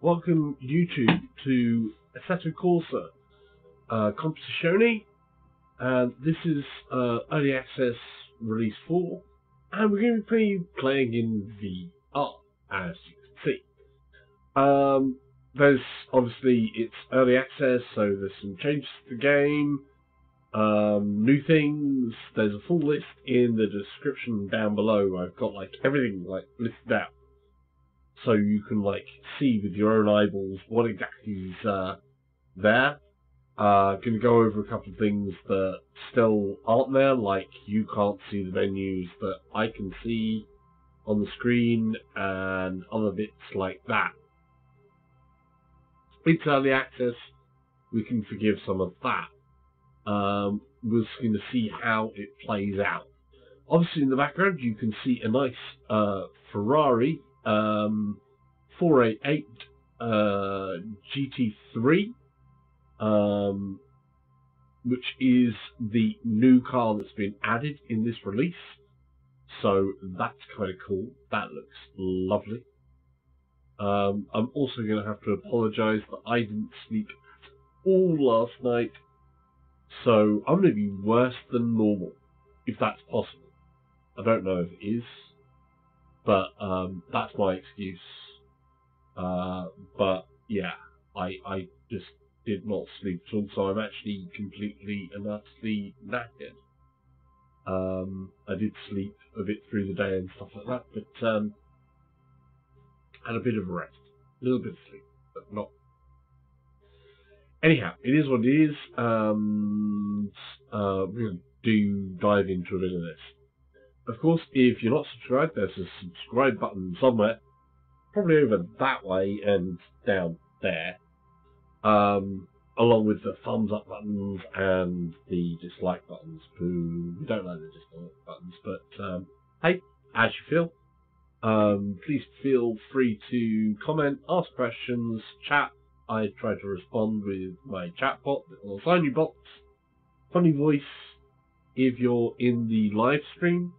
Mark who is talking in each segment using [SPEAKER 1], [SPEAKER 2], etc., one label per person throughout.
[SPEAKER 1] Welcome YouTube to Assetto Corsa Competizione, and this is Early Access Release 4, and we're going to be playing in VR, as you can see. There's obviously, it's Early Access, so there's some changes to the game, new things. There's a full list in the description down below. I've got like everything like listed out, so you can like see with your own eyeballs what exactly is there. Going to go over a couple of things that still aren't there, like you can't see the menus that I can see on the screen and other bits like that. It's early access, we can forgive some of that. We're just going to see how it plays out. Obviously in the background you can see a nice Ferrari 488 GT3, which is the new car that's been added in this release. So that's kind of cool. That looks lovely. I'm also going to have to apologise that I didn't sleep at all last night, so I'm going to be worse than normal, if that's possible. I don't know if it is, but that's my excuse. But yeah, I just did not sleep at all, so I'm actually completely and utterly knackered. I did sleep a bit through the day and stuff like that, but had a bit of a rest, a little bit of sleep, but not. Anyhow, it is what it is. We're going to dive into a bit of this. Of course, if you're not subscribed, there's a subscribe button somewhere, probably over that way and down there, along with the thumbs up buttons and the dislike buttons. Boo, we don't like the dislike buttons, but hey, as you feel. Please feel free to comment, ask questions, chat. I try to respond with my chat bot, little tiny bots, funny voice if you're in the live stream.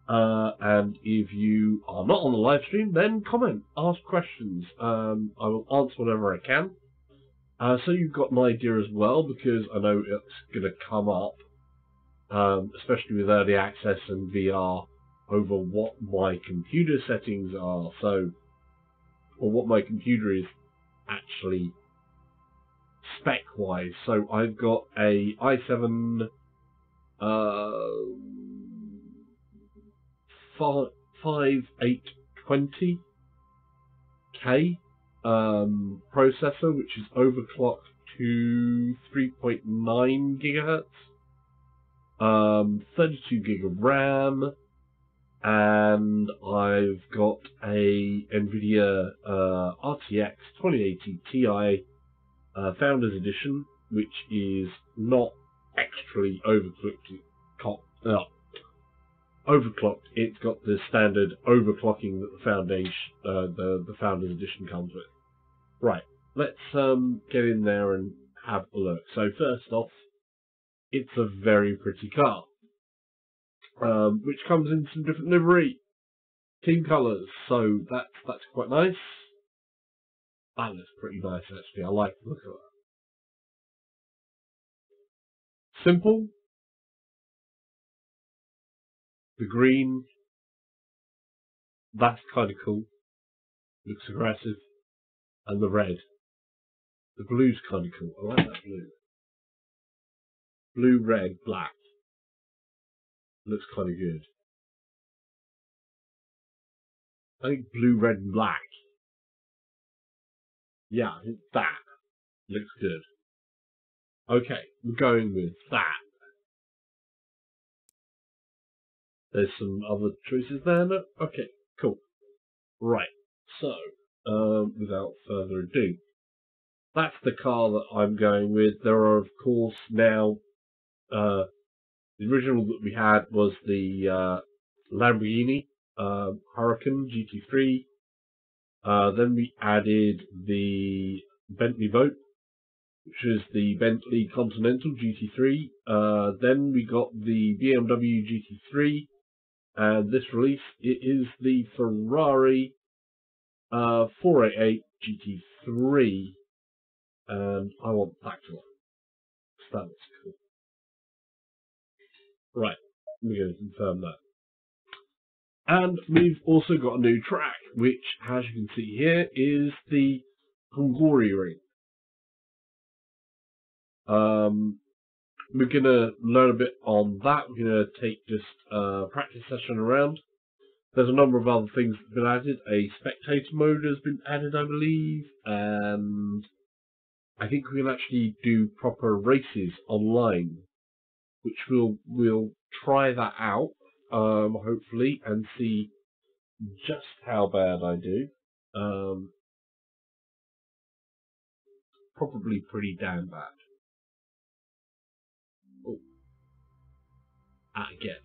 [SPEAKER 1] And if you are not on the live stream, then comment, ask questions. I will answer whatever I can. So you've got an idea as well, because I know it's going to come up, especially with early access and VR, over what my computer settings are. So, or what my computer is actually spec-wise. So I've got a i7 5820K processor, which is overclocked to 3.9 gigahertz, 32 gig of RAM, and I've got a NVIDIA RTX 2080 Ti Founders Edition, which is not extremely overclocked. It's got the standard overclocking that the Foundation, the Founders Edition comes with. Right, let's get in there and have a look. So first off, it's a very pretty car, which comes in some different livery, team colours. So that's quite nice. That looks pretty nice actually. I like the look of that. Simple. The green, that's kind of cool, looks aggressive, and the red. The blue's kind of cool, I like that blue. Blue, red, black, looks kind of good. I think blue, red, and black, yeah, I think that looks good. Okay, we're going with that. There's some other choices there, no? Okay, cool. Right, so, without further ado, that's the car that I'm going with. There are, of course, now, the original that we had was the Lamborghini Huracan GT3. Then we added the Bentley Vote, which is the Bentley Continental GT3. Then we got the BMW GT3. And this release, it is the Ferrari 488 GT3, and I want backdoor. So that looks cool. Right, we're going to confirm that. And we've also got a new track, which, as you can see here, is the Hungaroring. We're going to learn a bit on that. We're going to take just a practice session around. There's a number of other things that have been added. A spectator mode has been added, I believe, and I think we can actually do proper races online, which we'll try that out, hopefully, and see just how bad I do. Probably pretty damn bad. Oh, I guess.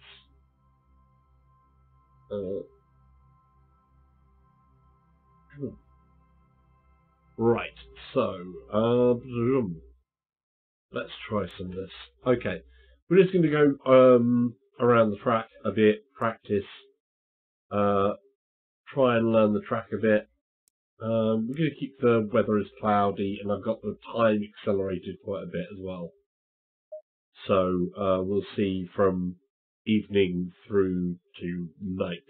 [SPEAKER 1] Right, so let's try some of this. Okay, we're just going to go around the track a bit, practice, try and learn the track a bit. We're going to keep the weather as cloudy, and I've got the time accelerated quite a bit as well. So we'll see from evening through to night.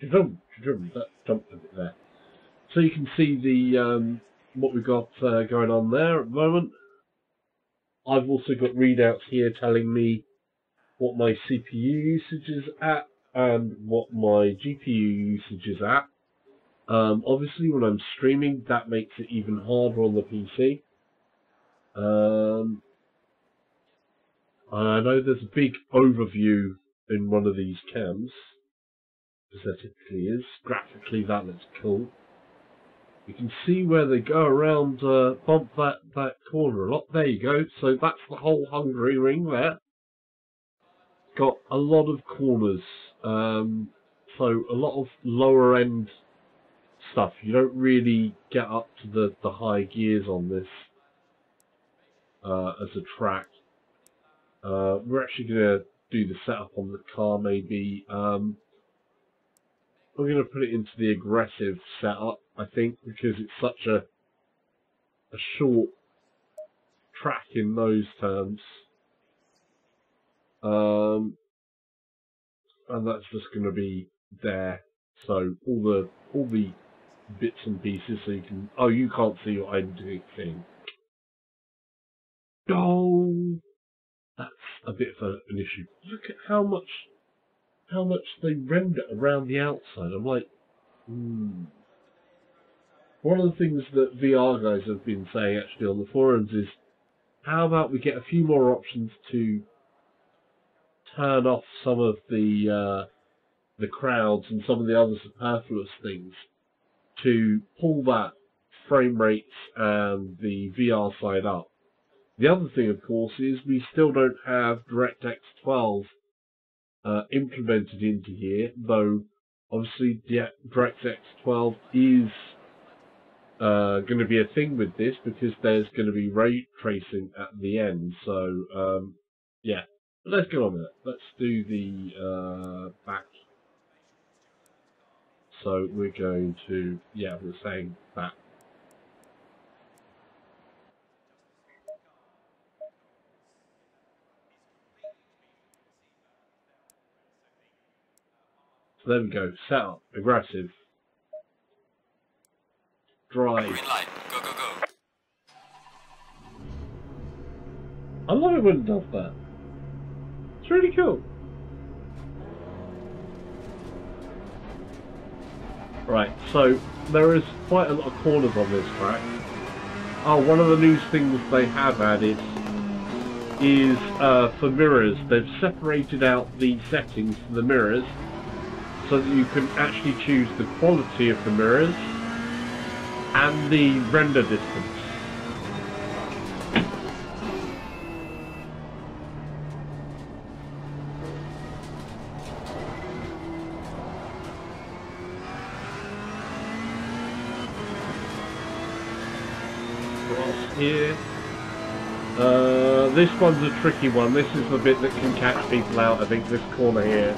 [SPEAKER 1] That jumped a bit there. So you can see the what we've got going on there at the moment. I've also got readouts here telling me what my CPU usage is at and what my GPU usage is at. Obviously, when I'm streaming, that makes it even harder on the PC. I know there's a big overview in one of these cams, as there typically is. Graphically, that looks cool. You can see where they go around, bump that corner a lot. There you go. So that's the whole Hungaroring there. Got a lot of corners, so a lot of lower end stuff. You don't really get up to the high gears on this as a track. We're actually going to do the setup on the car maybe. We're going to put it into the aggressive setup, I think, because it's such a short track in those terms. And that's just going to be there. So all the bits and pieces, so you can. Oh, you can't see what I'm doing. Oh, that's a bit of an issue. Look at how much they render around the outside. I'm like, One of the things that VR guys have been saying actually on the forums is, how about we get a few more options to turn off some of the crowds and some of the other superfluous things to pull that frame rates and the VR side up. The other thing, of course, is we still don't have DirectX 12 implemented into here, though obviously DirectX 12 is going to be a thing with this because there's going to be ray tracing at the end. So yeah, but let's get on with it. Let's do the back. So we're going to, yeah, we're saying back. So there we go. Setup, aggressive, drive.
[SPEAKER 2] Green light. Go, go, go.
[SPEAKER 1] I love it when it does that. It's really cool. Right, so there is quite a lot of corners on this track. Oh, one of the new things they have added is for mirrors. They've separated out the settings for the mirrors so that you can actually choose the quality of the mirrors and the render distance. Here. This one's a tricky one. This is the bit that can catch people out, I think, this corner here.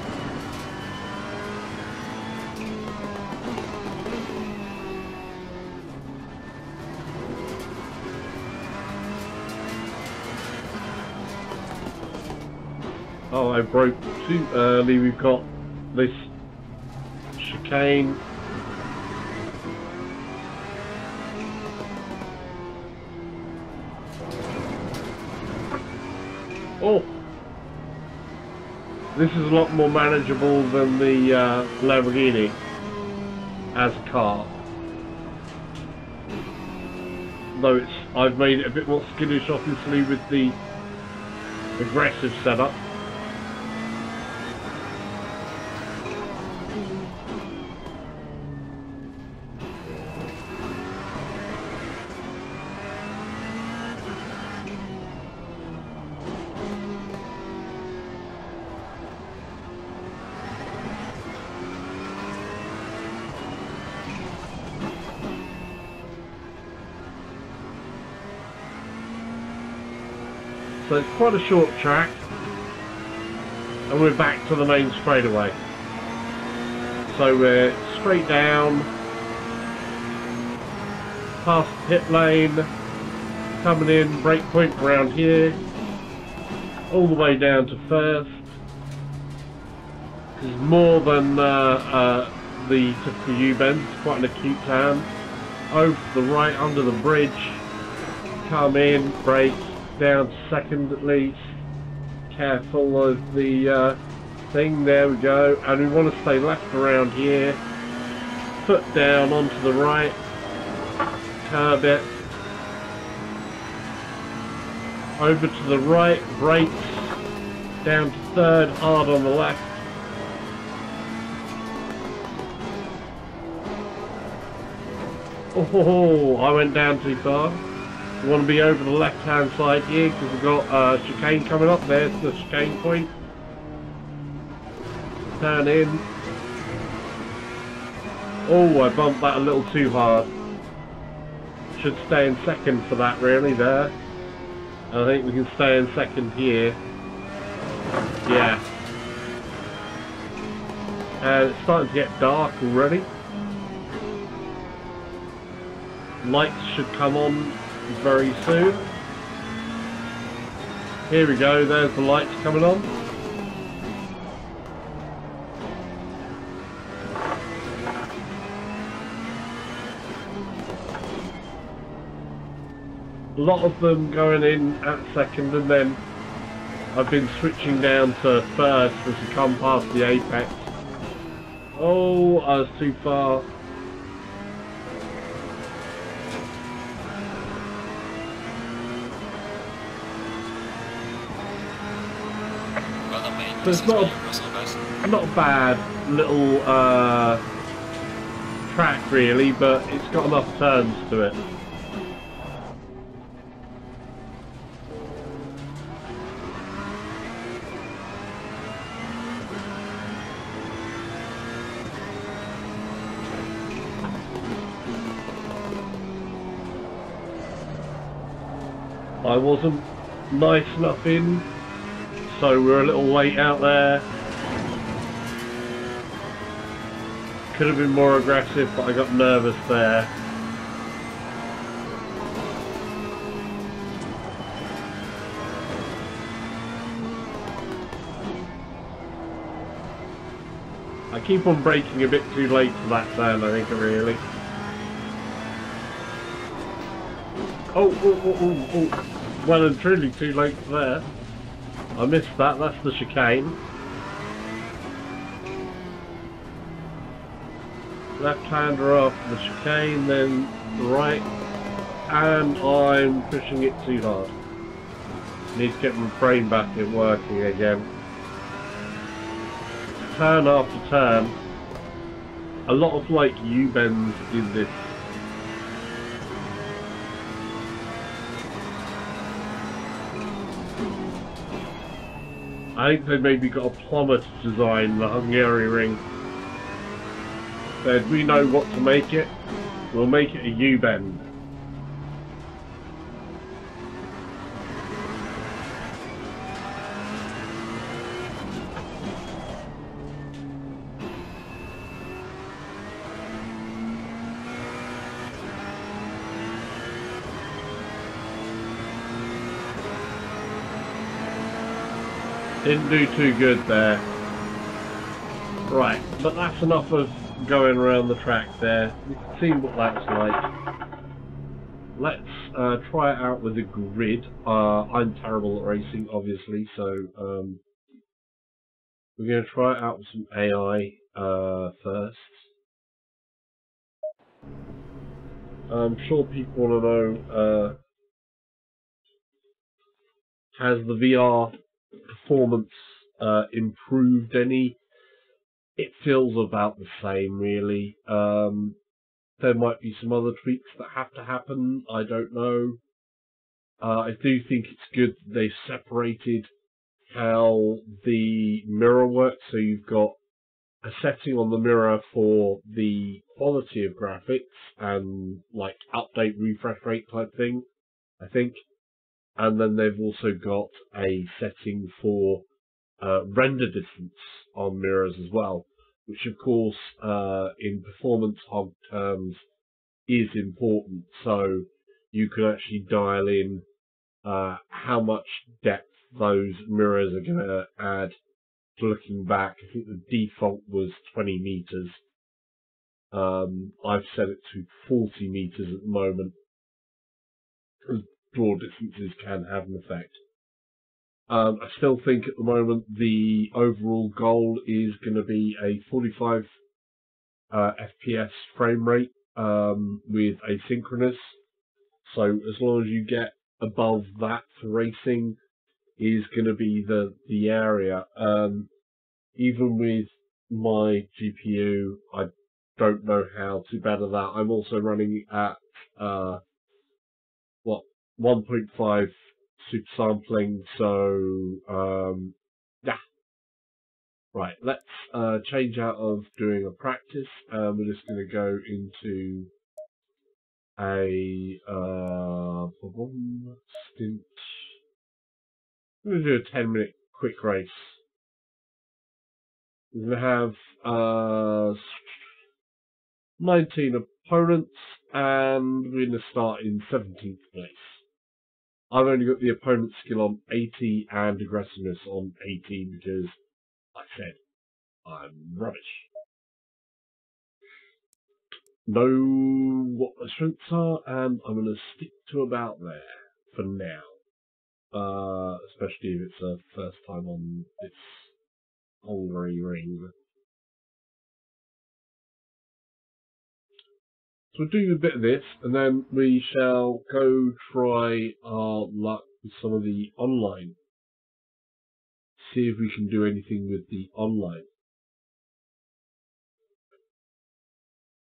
[SPEAKER 1] Oh, I broke too early. We've got this chicane. Oh! This is a lot more manageable than the Lamborghini as a car. Though I've made it a bit more skittish, obviously, with the aggressive setup. So it's quite a short track, and we're back to the main straightaway. So we're straight down, past the pit lane, coming in, breakpoint around here, all the way down to first. This is more than the typical U-bend, it's quite an acute turn. Over to the right, under the bridge, come in, brake. Down to second at least. Careful of the thing, there we go. And we want to stay left around here. Foot down onto the right. Curb it. Over to the right, brakes. Down to third, hard on the left. Oh, I went down too far. We want to be over the left hand side here because we've got chicane coming up. There's the chicane point. Turn in. Oh, I bumped that a little too hard. Should stay in second for that really there. I think we can stay in second here. Yeah. And it's starting to get dark already. Lights should come on very soon. Here we go, there's the lights coming on. A lot of them going in at second, and then I've been switching down to first as we come past the apex. Oh, I was too far. So it's not a bad little track really, but it's got enough turns to it. I wasn't nice enough in. So we're a little late out there. Could have been more aggressive, but I got nervous there. I keep on braking a bit too late for that turn, I think, really. Oh. Well and truly too late for there. I missed that, that's the chicane. Left hander after the chicane, then right, and I'm pushing it too hard. Need to get my brain back in working again. Turn after turn. A lot of like U-bends in this. I think they maybe got a plumber to design the Hungaroring. Said, we know what to make it, we'll make it a U-bend. Didn't do too good there. Right, but that's enough of going around the track there. We've seen what that's like. Let's try it out with a grid. I'm terrible at racing, obviously, so we're going to try it out with some AI first. I'm sure people want to know, has the VR performance improved any? It feels about the same, really. There might be some other tweaks that have to happen, I don't know. I do think it's good that they've separated how the mirror works, so you've got a setting on the mirror for the quality of graphics and like update refresh rate type thing, I think. And then they've also got a setting for render distance on mirrors as well, which of course in performance hog terms is important. So you can actually dial in how much depth those mirrors are going to add to looking back. I think the default was 20 meters. I've set it to 40 meters at the moment, because broad distances can have an effect. I still think at the moment the overall goal is going to be a 45 FPS frame rate with asynchronous. So as long as you get above that for racing, is going to be the area. Even with my GPU, I don't know how to better that. I'm also running at 1.5 super sampling, so yeah. Right, let's change out of doing a practice. We're just going to go into a stint. I'm going to do a 10-minute quick race. We're going to have 19 opponents, and we're going to start in 17th place. I've only got the opponent skill on 80 and aggressiveness on 18 because, like I said, I'm rubbish. Know what the strengths are, and I'm going to stick to about there for now. Especially if it's a first time on this Hungaroring. So we'll do a bit of this, and then we shall go try our luck with some of the online. See if we can do anything with the online.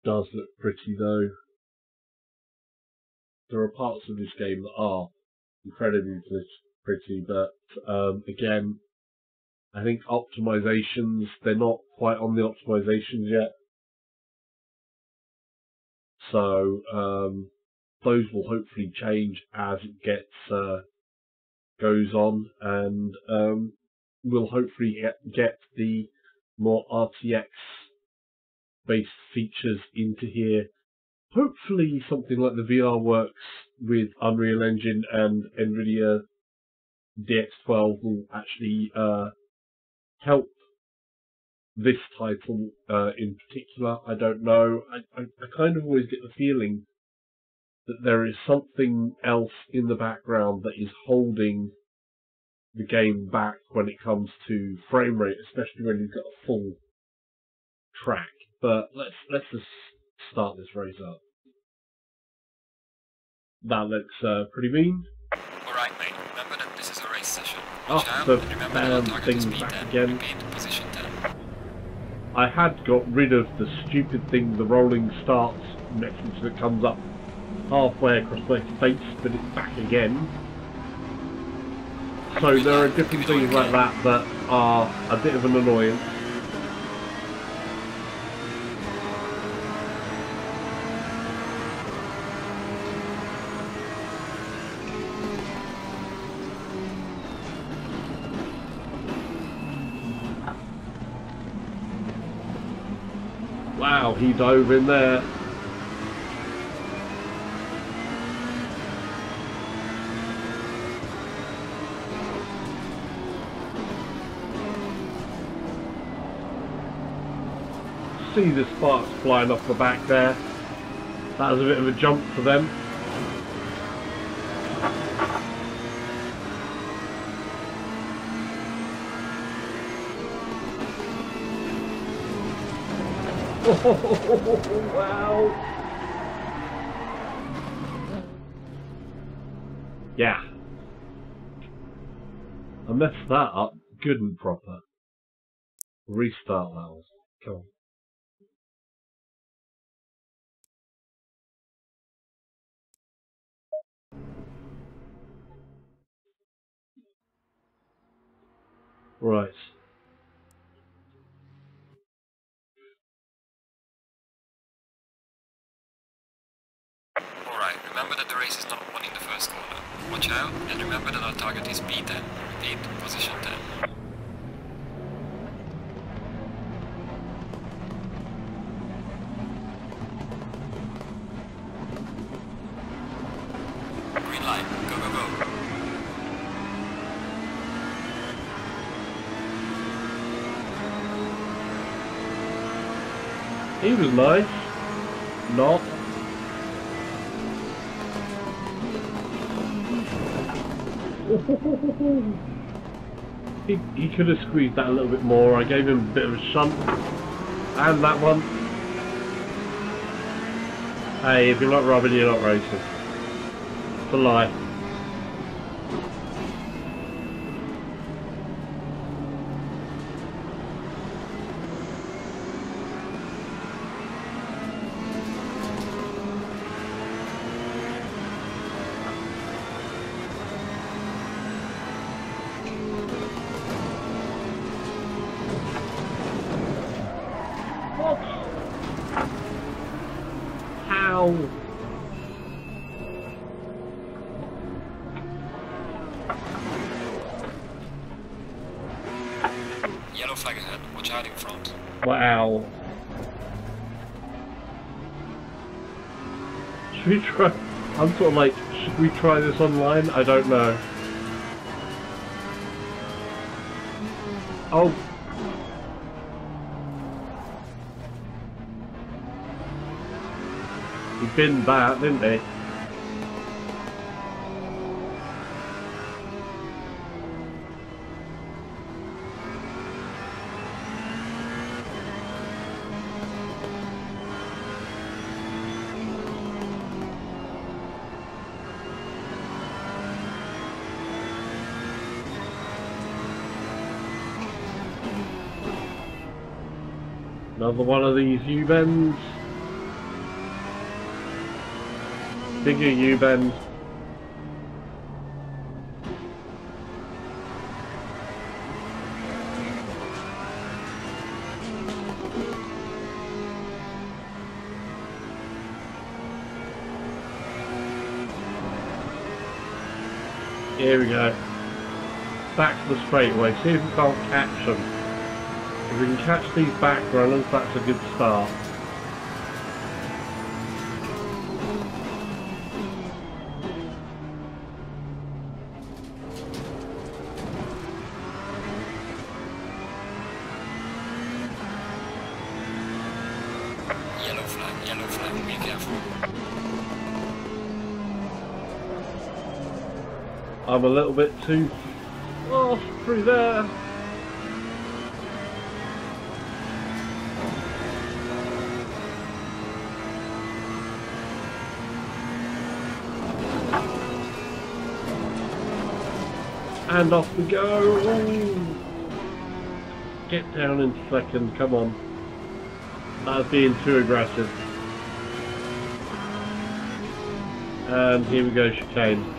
[SPEAKER 1] Does look pretty though. There are parts of this game that are incredibly pretty, but again, I think optimizations, they're not quite on the optimizations yet. So those will hopefully change as it gets goes on, and we'll hopefully get the more RTX based features into here. Hopefully something like the VR works with Unreal Engine and NVIDIA DX12 will actually help this title in particular. I don't know. I kind of always get the feeling that there is something else in the background that is holding the game back when it comes to frame rate, especially when you've got a full track. But let's just start this race up. That looks pretty mean.
[SPEAKER 2] Alright mate, remember that this is a race session.
[SPEAKER 1] The thing's back again. I had got rid of the stupid thing, the rolling starts message that comes up halfway across my face, but it's back again. So there are different things like that that are a bit of an annoyance. Wow, he dove in there. see the sparks flying off the back there. That was a bit of a jump for them. Oh, wow. Yeah. I messed that up good and proper. Restart that. Come on. Right.
[SPEAKER 2] Alright, remember that the race is not won in the first corner. Watch out, and remember that our target is B10. Repeat, position 10. Green light, go, go, go.
[SPEAKER 1] He was nice. Not. He could have squeezed that a little bit more. I gave him a bit of a shunt. And that one. Hey, if you're not rubbing, you're not racing. It's a lie. How?
[SPEAKER 2] Yellow flag ahead, watch out in front.
[SPEAKER 1] Wow. Should we try? I'm sort of like, should we try this online? I don't know. Oh. He binned that, didn't he? Another one of these U-bends. Bigger U-bend. Here we go. Back to the straightaway. See if we can't catch them. If we can catch these back runners, that's a good start.
[SPEAKER 2] Yellow flag, be careful.
[SPEAKER 1] I'm a little bit too off through there. And off we go. Ooh. Get down in second, come on. That's being too aggressive. And here we go, chicane.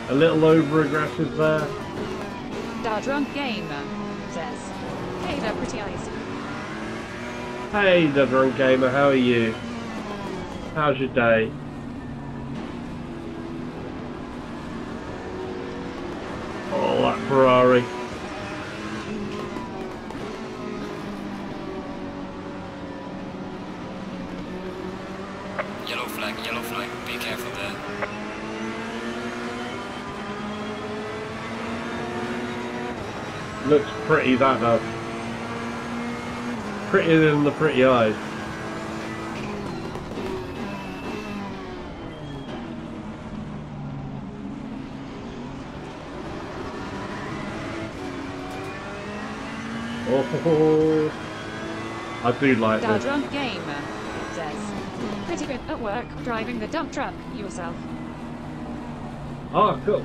[SPEAKER 1] A little over-aggressive there.
[SPEAKER 3] Da drunk gamer says, "Hey there, pretty eyes."
[SPEAKER 1] Hey, the drunk gamer, how are you? How's your day? Oh, that Ferrari.
[SPEAKER 2] Yellow flag, be careful there.
[SPEAKER 1] Looks pretty, that does. Prettier than the pretty eyes. Oh, I do like
[SPEAKER 3] Da
[SPEAKER 1] this.
[SPEAKER 3] Drunk Gamer says, pretty good at work driving the dump truck yourself.
[SPEAKER 1] Oh, cool.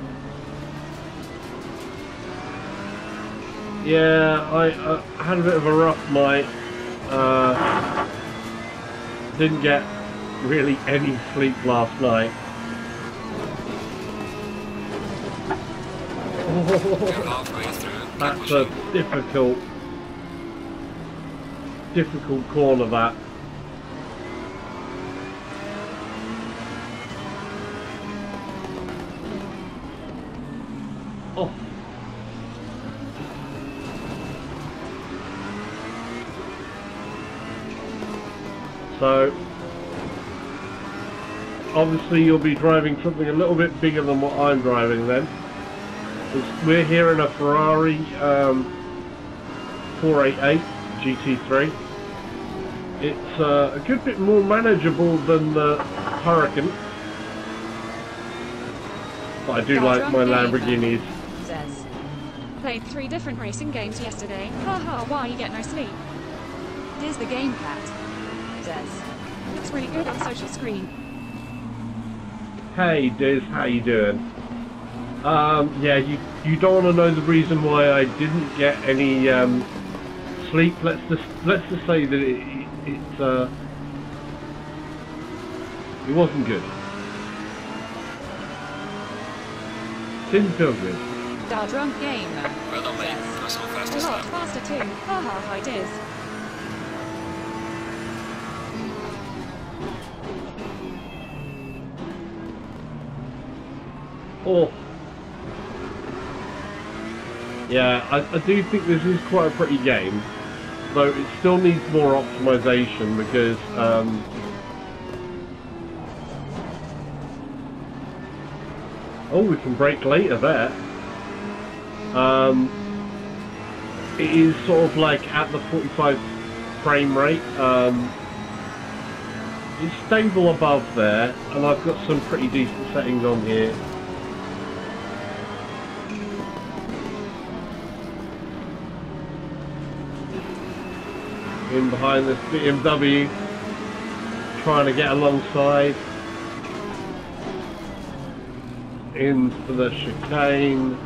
[SPEAKER 1] Yeah, I had a bit of a rough night. Didn't get really any sleep last night.
[SPEAKER 2] You're halfway through.
[SPEAKER 1] That's a difficult corner, that. Oh. So, obviously you'll be driving something a little bit bigger than what I'm driving then. We're here in a Ferrari 488 GT3. It's a good bit more manageable than the Hurricane. But I do like my Lamborghinis.
[SPEAKER 3] Says, played 3 different racing games yesterday. Haha, why you get no sleep? Here's the game cat. Says, looks really good on social screen.
[SPEAKER 1] Hey Diz, how you doing? Yeah, you don't want to know the reason why I didn't get any sleep. Let's just say that it wasn't good. Didn't feel good.
[SPEAKER 3] Da Drunk Gamer
[SPEAKER 2] Well done, mate. Personal
[SPEAKER 3] a
[SPEAKER 2] fastest
[SPEAKER 3] lot
[SPEAKER 2] lap.
[SPEAKER 3] faster too. Haha, hi Diz.
[SPEAKER 1] Oh. Yeah, I do think this is quite a pretty game, though it still needs more optimization because oh, we can brake later there. It is sort of like at the 45 frame rate. It's stable above there, and I've got some pretty decent settings on here. In behind this BMW, trying to get alongside into the chicane.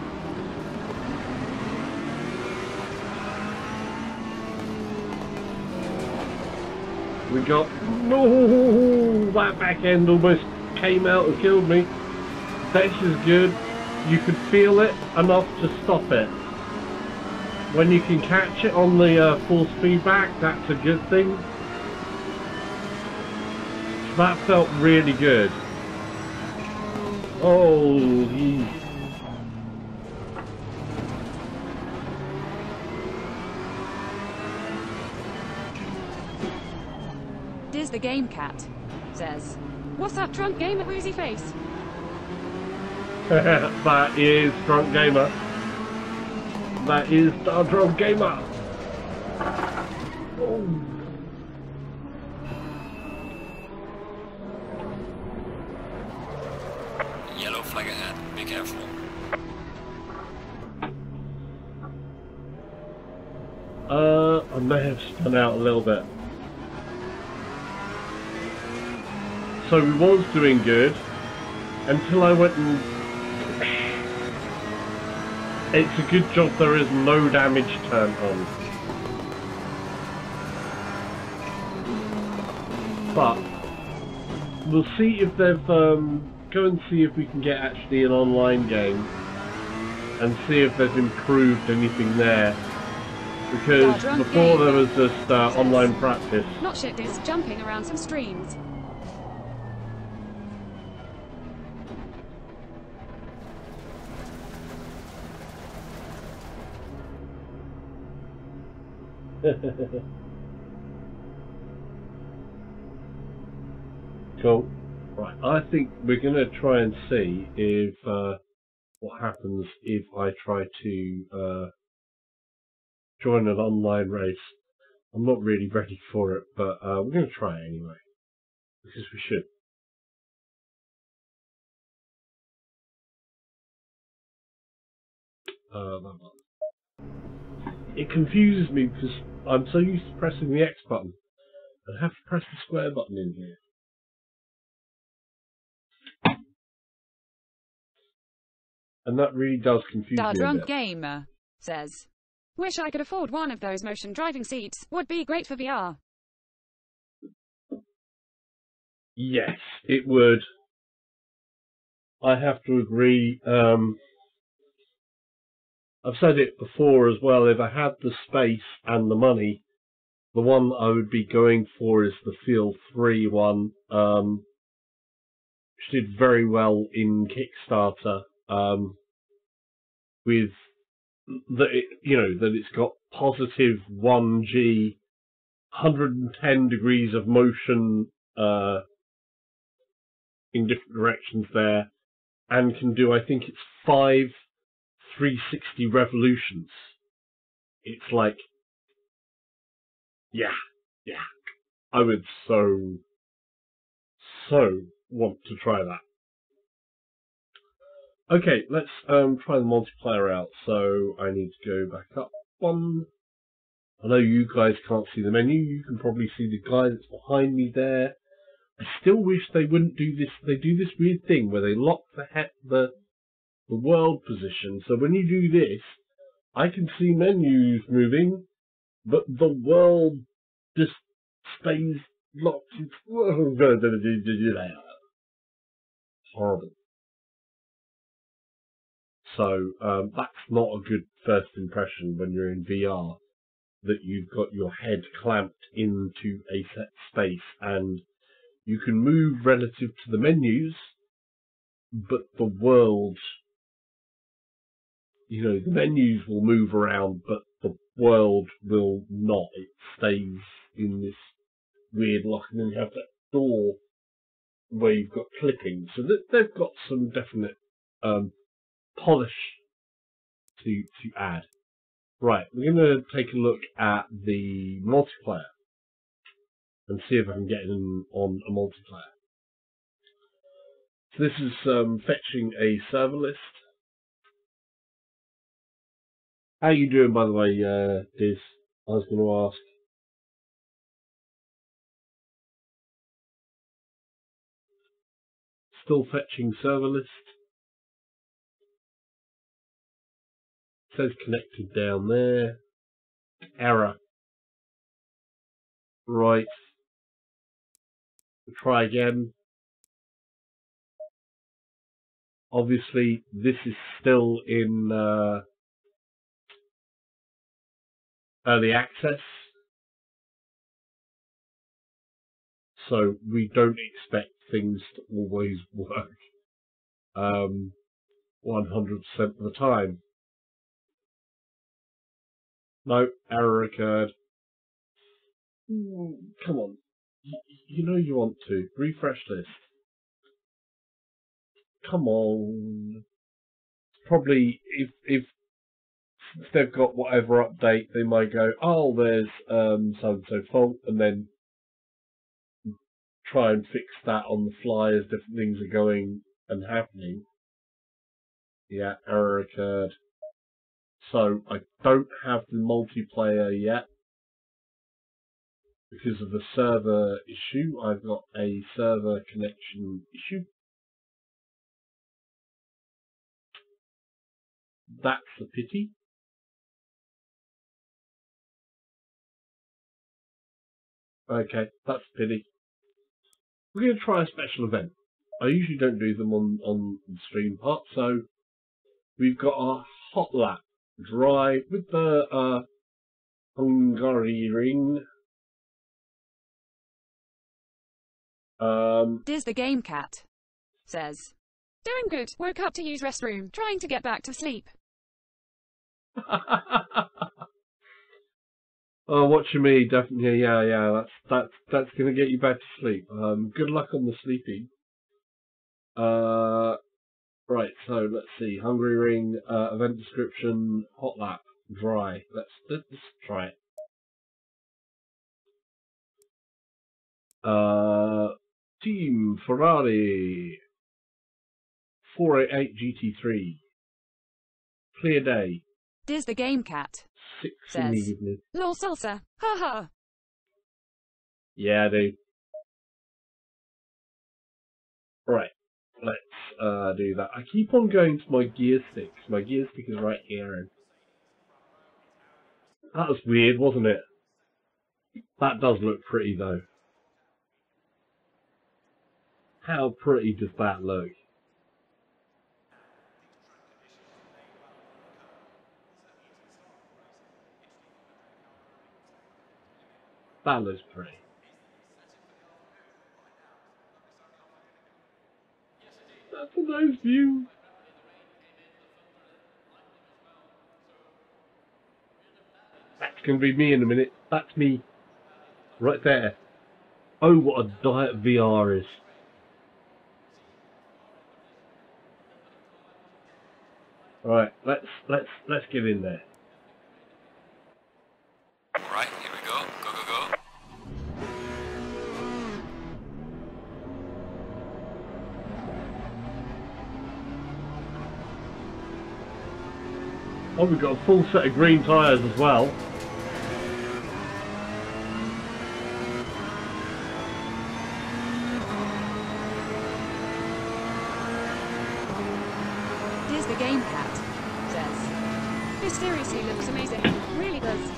[SPEAKER 1] We got, no, that back end almost came out and killed me. This is good. You could feel it enough to stop it. When you can catch it on the full speed back, that's a good thing. That felt really good. Oh, geez.
[SPEAKER 3] Diz the game cat says, what's up drunk gamer woozy face?
[SPEAKER 1] That is Drunk Gamer. That is the Drunk Gamer. Oh.
[SPEAKER 2] Yellow flag ahead. Be careful.
[SPEAKER 1] I may have spun out a little bit. So we was doing good until I went and... It's a good job there is no damage turned on. But we'll see if they've go and see if we can get actually an online game and see if they've improved anything there. Because before there was just online practice.
[SPEAKER 3] Not shit, Diz jumping around some streams.
[SPEAKER 1] Cool. Right, I think we're going to try and see if what happens if I try to join an online race. I'm not really ready for it, but we're going to try it anyway, because we should. It confuses me because I'm so used to pressing the X button. I have to press the square button in here. And that really does confuse me a
[SPEAKER 3] Drunk
[SPEAKER 1] bit.
[SPEAKER 3] Gamer says, wish I could afford one of those motion driving seats. Would be great for VR.
[SPEAKER 1] Yes, it would. I have to agree. I've said it before as well, if I had the space and the money, the one I would be going for is the Feel 3 one, which did very well in Kickstarter, with that it's got positive 1G, 110 degrees of motion in different directions there, and can do, I think it's 5 360 revolutions. It's like, yeah, I would so want to try that. Okay, let's try the multiplayer out. So I need to go back up one. I know you guys can't see the menu. You can probably see the guy that's behind me there. I still wish they wouldn't do this. They do this weird thing where they lock the world position. So when you do this, I can see menus moving, but the world just stays locked. Horrible. So that's not a good first impression when you're in VR, that you've got your head clamped into a set space and you can move relative to the menus, but the world, the menus will move around, but the world will not. It stays in this weird lock, and then you have that door where you've got clipping. So they've got some definite polish to add. Right, we're going to take a look at the multiplayer and see if I can get in on a multiplayer. So this is fetching a server list. How you doing, by the way, Diz? I was going to ask. Still fetching server list. Says connected down there. Error. Right. We'll try again. Obviously, this is still in early access, so we don't expect things to always work 100% of the time. No, error occurred. Come on, you know you want to refresh this. Come on. Probably if they've got whatever update, they might go, oh, there's so-and-so fault, and then try and fix that on the fly as different things are going and happening. Yeah, error occurred. So I don't have the multiplayer yet because of the server issue. I've got a server connection issue. That's a pity. Okay, that's a pity. We're going to try a special event. I usually don't do them on the stream part, so we've got a hot lap drive with the Hungaroring.
[SPEAKER 3] Diz the Game Cat says, doing good. Woke up to use restroom, trying to get back to sleep.
[SPEAKER 1] Oh, watching me, definitely, yeah. That's gonna get you back to sleep. Good luck on the sleeping. Right. So let's see. Hungaroring, event description, hot lap, dry. Let's try it. Team Ferrari 488 GT3. Clear day.
[SPEAKER 3] Diz the game cat.
[SPEAKER 1] 6
[SPEAKER 3] Says,
[SPEAKER 1] in the evening.
[SPEAKER 3] lol salsa. Haha.
[SPEAKER 1] Yeah, dude. Right. Let's do that. I keep on going to my gear sticks. My gear stick is right here. And that was weird, wasn't it? That does look pretty though. How pretty does that look? That looks pretty. That's a nice view. That's going to be me in a minute. That's me. Right there. Oh, what a diet VR is. Right, let's get in there.
[SPEAKER 2] Alright, here we go. Go.
[SPEAKER 1] Oh, we've got a full set of green tyres as well.
[SPEAKER 3] Diz the game cat. Says, this seriously looks amazing. Really does.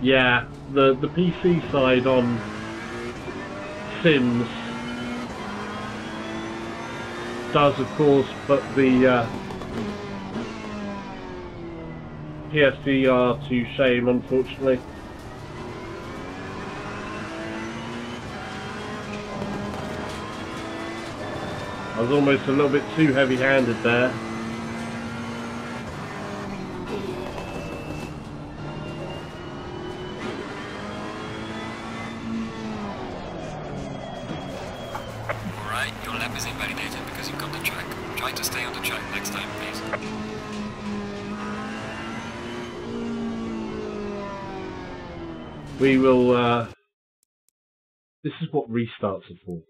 [SPEAKER 1] Yeah, the PC side on Sims does, of course, but the PSVR to shame, unfortunately. I was almost a little bit too heavy-handed there.
[SPEAKER 2] Alright, your lap is invalidated because you've got the track. Try to stay on the track next time, please.
[SPEAKER 1] We will, this is what restarts are for.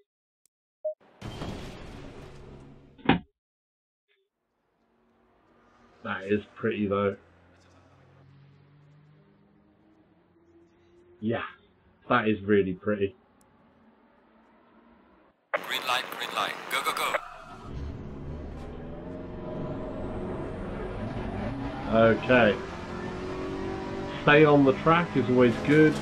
[SPEAKER 1] That is pretty though. Yeah, that is really pretty.
[SPEAKER 2] Green light. Go.
[SPEAKER 1] Okay. Stay on the track is always good.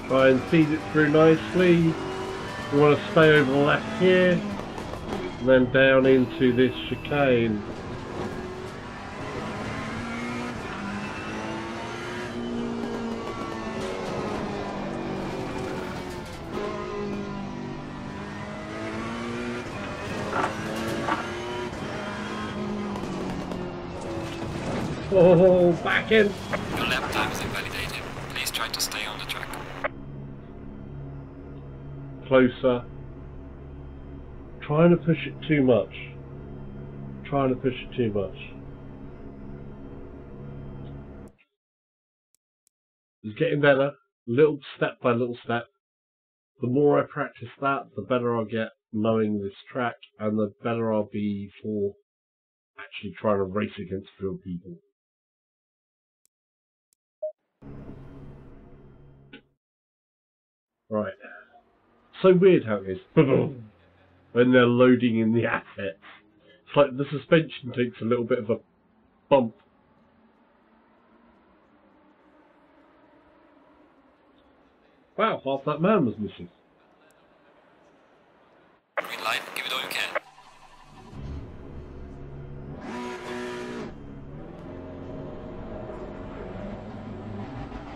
[SPEAKER 1] Try and feed it through nicely. You want to stay over the left here, and then down into this chicane. Oh, back in!
[SPEAKER 2] Your lap time is invalidated. Please try to stay on the track.
[SPEAKER 1] Closer. Trying to push it too much. It's getting better, little step by little step. The more I practice that, the better I'll get knowing this track, and the better I'll be for actually trying to race against real people. Right. So weird how it is. When they're loading in the assets. It's like the suspension takes a little bit of a bump. Wow, half that man was missing.
[SPEAKER 2] Green light, give it all you can.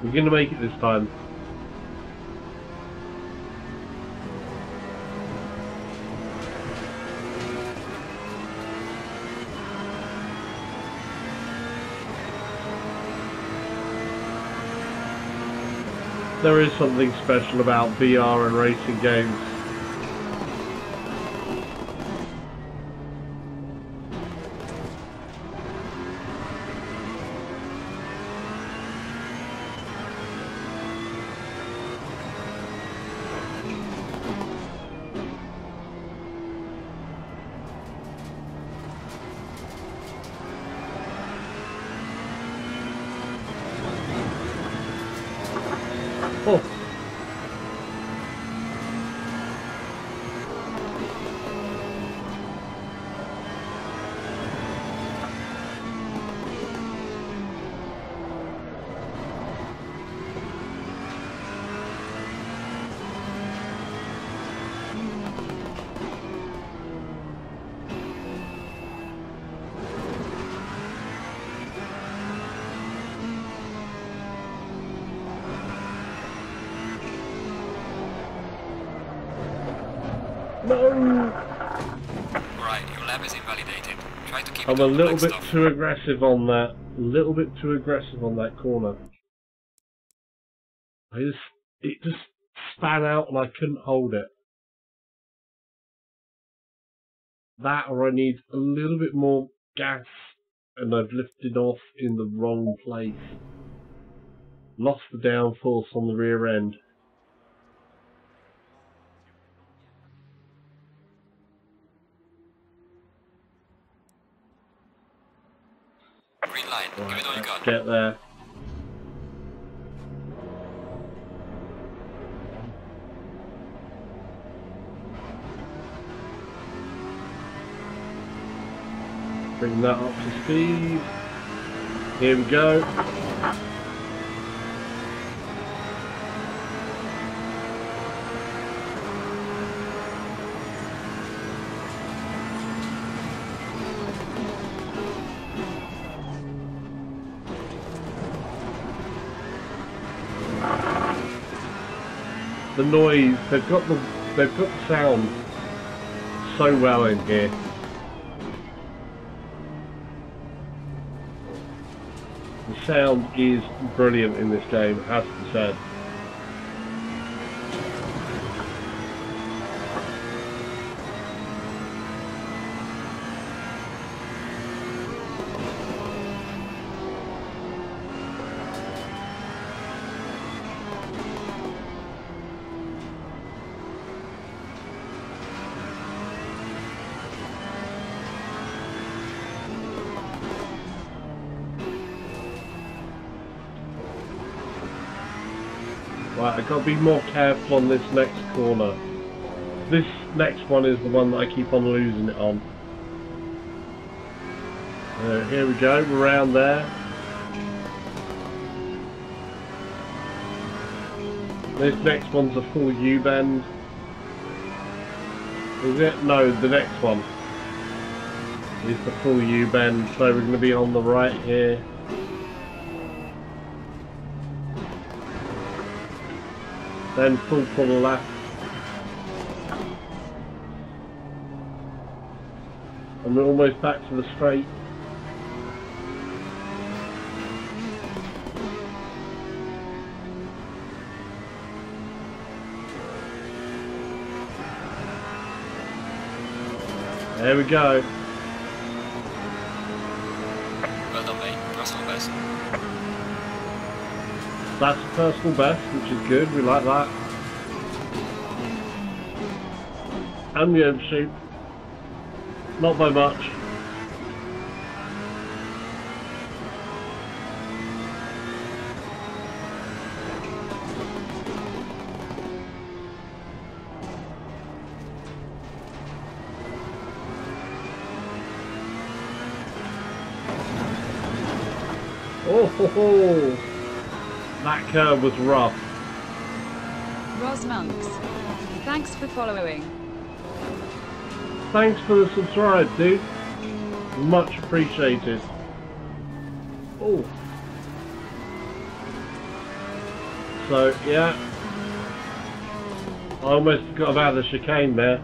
[SPEAKER 1] We're going to make it this time. There is something special about VR and racing games. Oh. No!
[SPEAKER 2] Right, your lap is invalidated. Try to keep
[SPEAKER 1] I'm
[SPEAKER 2] it
[SPEAKER 1] a
[SPEAKER 2] on the
[SPEAKER 1] little
[SPEAKER 2] next
[SPEAKER 1] bit
[SPEAKER 2] stop.
[SPEAKER 1] too aggressive on that. A little bit too aggressive on that corner. It just span out and I couldn't hold it. That, or I need a little bit more gas and I've lifted off in the wrong place. Lost the downforce on the rear end.
[SPEAKER 2] Green light, give
[SPEAKER 1] Right,
[SPEAKER 2] it all you
[SPEAKER 1] let's
[SPEAKER 2] got.
[SPEAKER 1] get there. Bring that up to speed. Here we go. The noise, they've got the sound so well in here. The sound is brilliant in this game, it has to be said. Right, I've got to be more careful on this next corner. This next one is the one that I keep on losing it on. Here we go, we're around there. This next one's a full U-bend. Is it? No, the next one is the full U-bend, so we're going to be on the right here. Then full to the left. And we're almost back to the straight. There we go.
[SPEAKER 2] Well done, mate. Personal best.
[SPEAKER 1] That's a personal best, which is good. We like that. And we overshoot. Not by much. Oh ho ho! That curve was rough.
[SPEAKER 3] Rosmonks. Thanks for following.
[SPEAKER 1] Thanks for the subscribe, dude. Much appreciated. Oh. So, yeah. I almost forgot about the chicane there.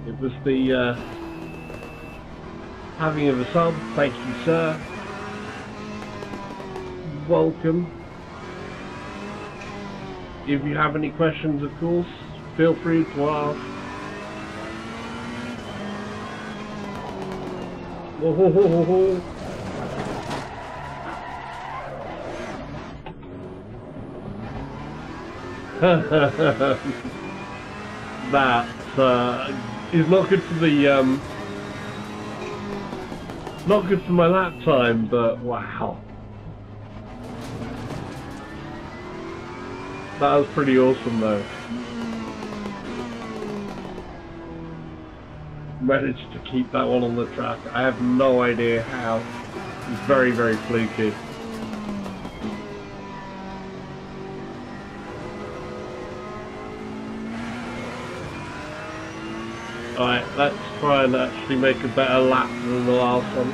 [SPEAKER 1] It was the having of a sub. Thank you, sir. Welcome. If you have any questions, of course, feel free to ask. Oh, ho, ho, ho, ho. That is not good for the not good for my lap time, but wow. That was pretty awesome though. Managed to keep that one on the track. I have no idea how. It's very, very fluky. Alright, let's try and actually make a better lap than the last one.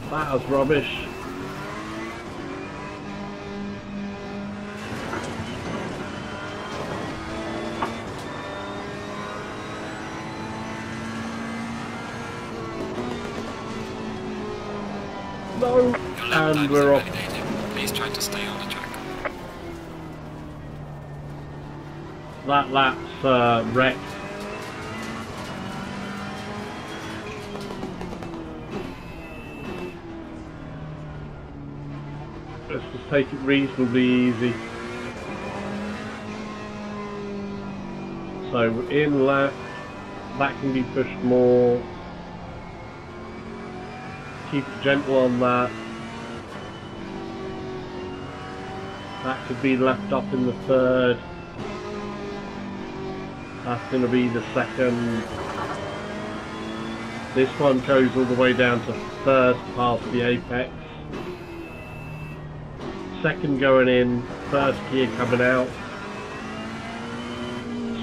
[SPEAKER 1] That was rubbish. No, and we're off.
[SPEAKER 2] Please try to stay on the track.
[SPEAKER 1] That lap's wrecked. Let's just take it reasonably easy. So in left, that can be pushed more. Keep it gentle on that. That could be left up in the third. That's going to be the second. This one goes all the way down to third past the apex. Second going in, first gear coming out.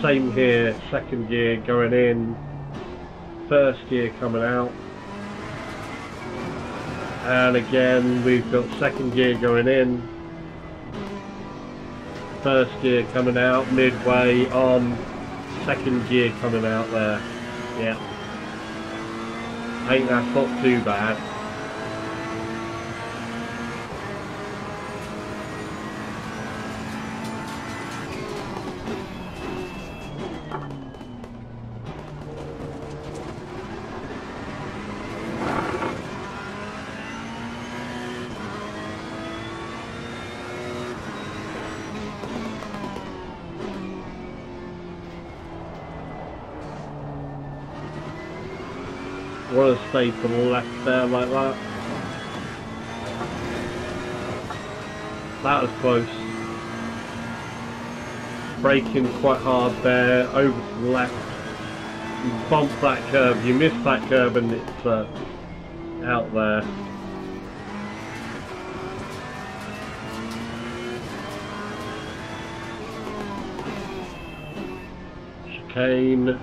[SPEAKER 1] Same here, second gear going in, first gear coming out. And again, we've got second gear going in, first gear coming out, midway on, second gear coming out there. Yeah. I think that's not too bad. Want to stay to the left there like that. That was close. Braking quite hard there, over to the left. You bump that curb, you miss that curb and it's out there. Chicane.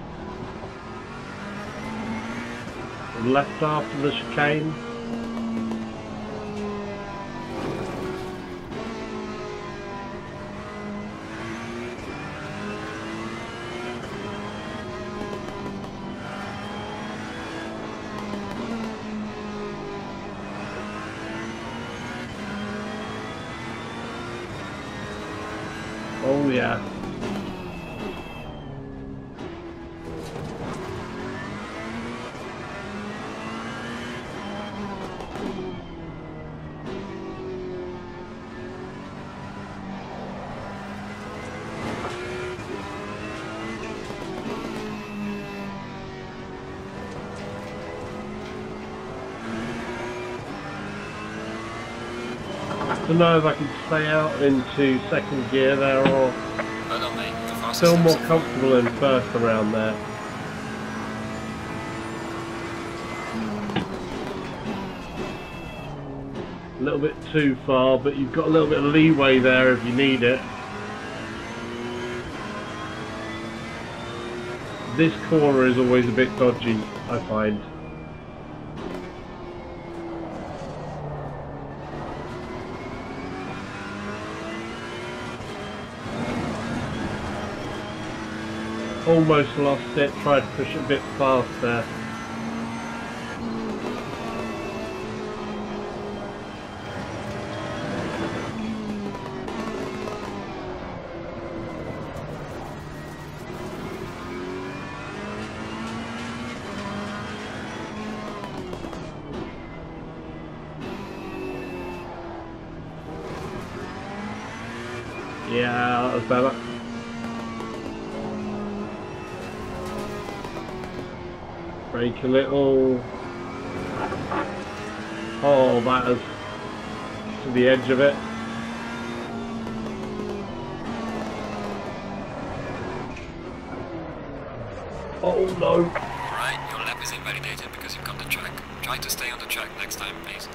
[SPEAKER 1] Left after the chicane. Oh yeah. I don't know if I can stay out into second gear there or
[SPEAKER 2] Well done, mate. The fastest
[SPEAKER 1] feel more
[SPEAKER 2] lap so far.
[SPEAKER 1] comfortable in first around there. A little bit too far, but you've got a little bit of leeway there if you need it. This corner is always a bit dodgy, I find. Almost lost it, tried to push it a bit fast there. Yeah, that was better. Brake a little. Oh, that is to the edge of it. Oh no!
[SPEAKER 2] Alright, your lap is invalidated because you've got the track. Try to stay on the track next time, please.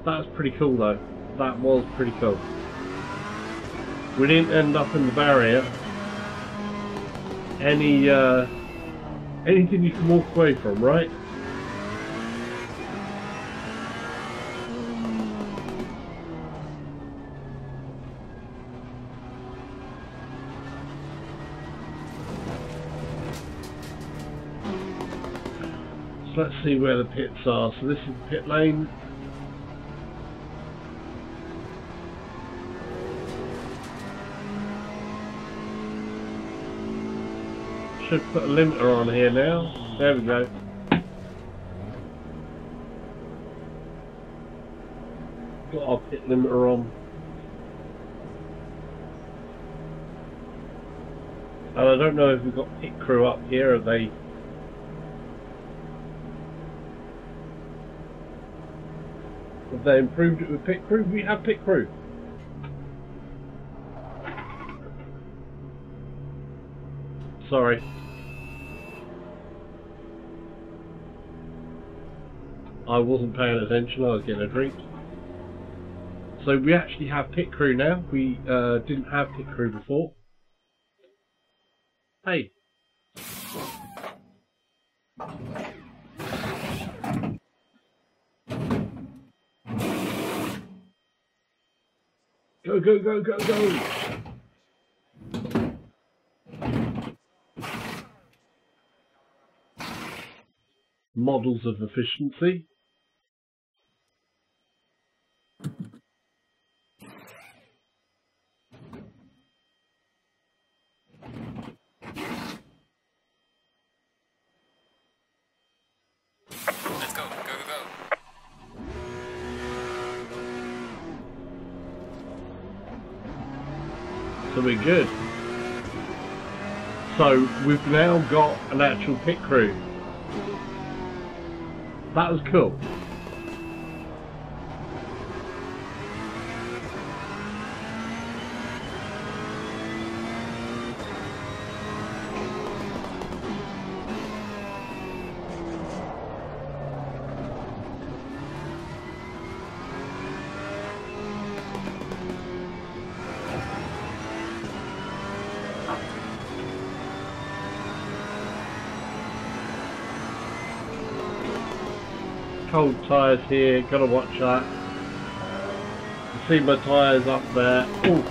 [SPEAKER 1] That's pretty cool though. That was pretty cool. We didn't end up in the barrier. Anything you can walk away from, right? So let's see where the pits are. So this is the pit lane. Should put a limiter on here now. There we go. Got our pit limiter on. And I don't know if we've got pit crew up here. Have they? Have they improved it with pit crew? We have pit crew. Sorry. I wasn't paying attention, I was getting a drink. So we actually have pit crew now. We didn't have pit crew before. Hey. Go, go, go, go, go! Models of efficiency.
[SPEAKER 2] Let's go, go, go, go.
[SPEAKER 1] So we're good. So we've now got an actual pit crew. That was cool. Cold tyres here, gotta watch that. You see my tyres up there. Ooh.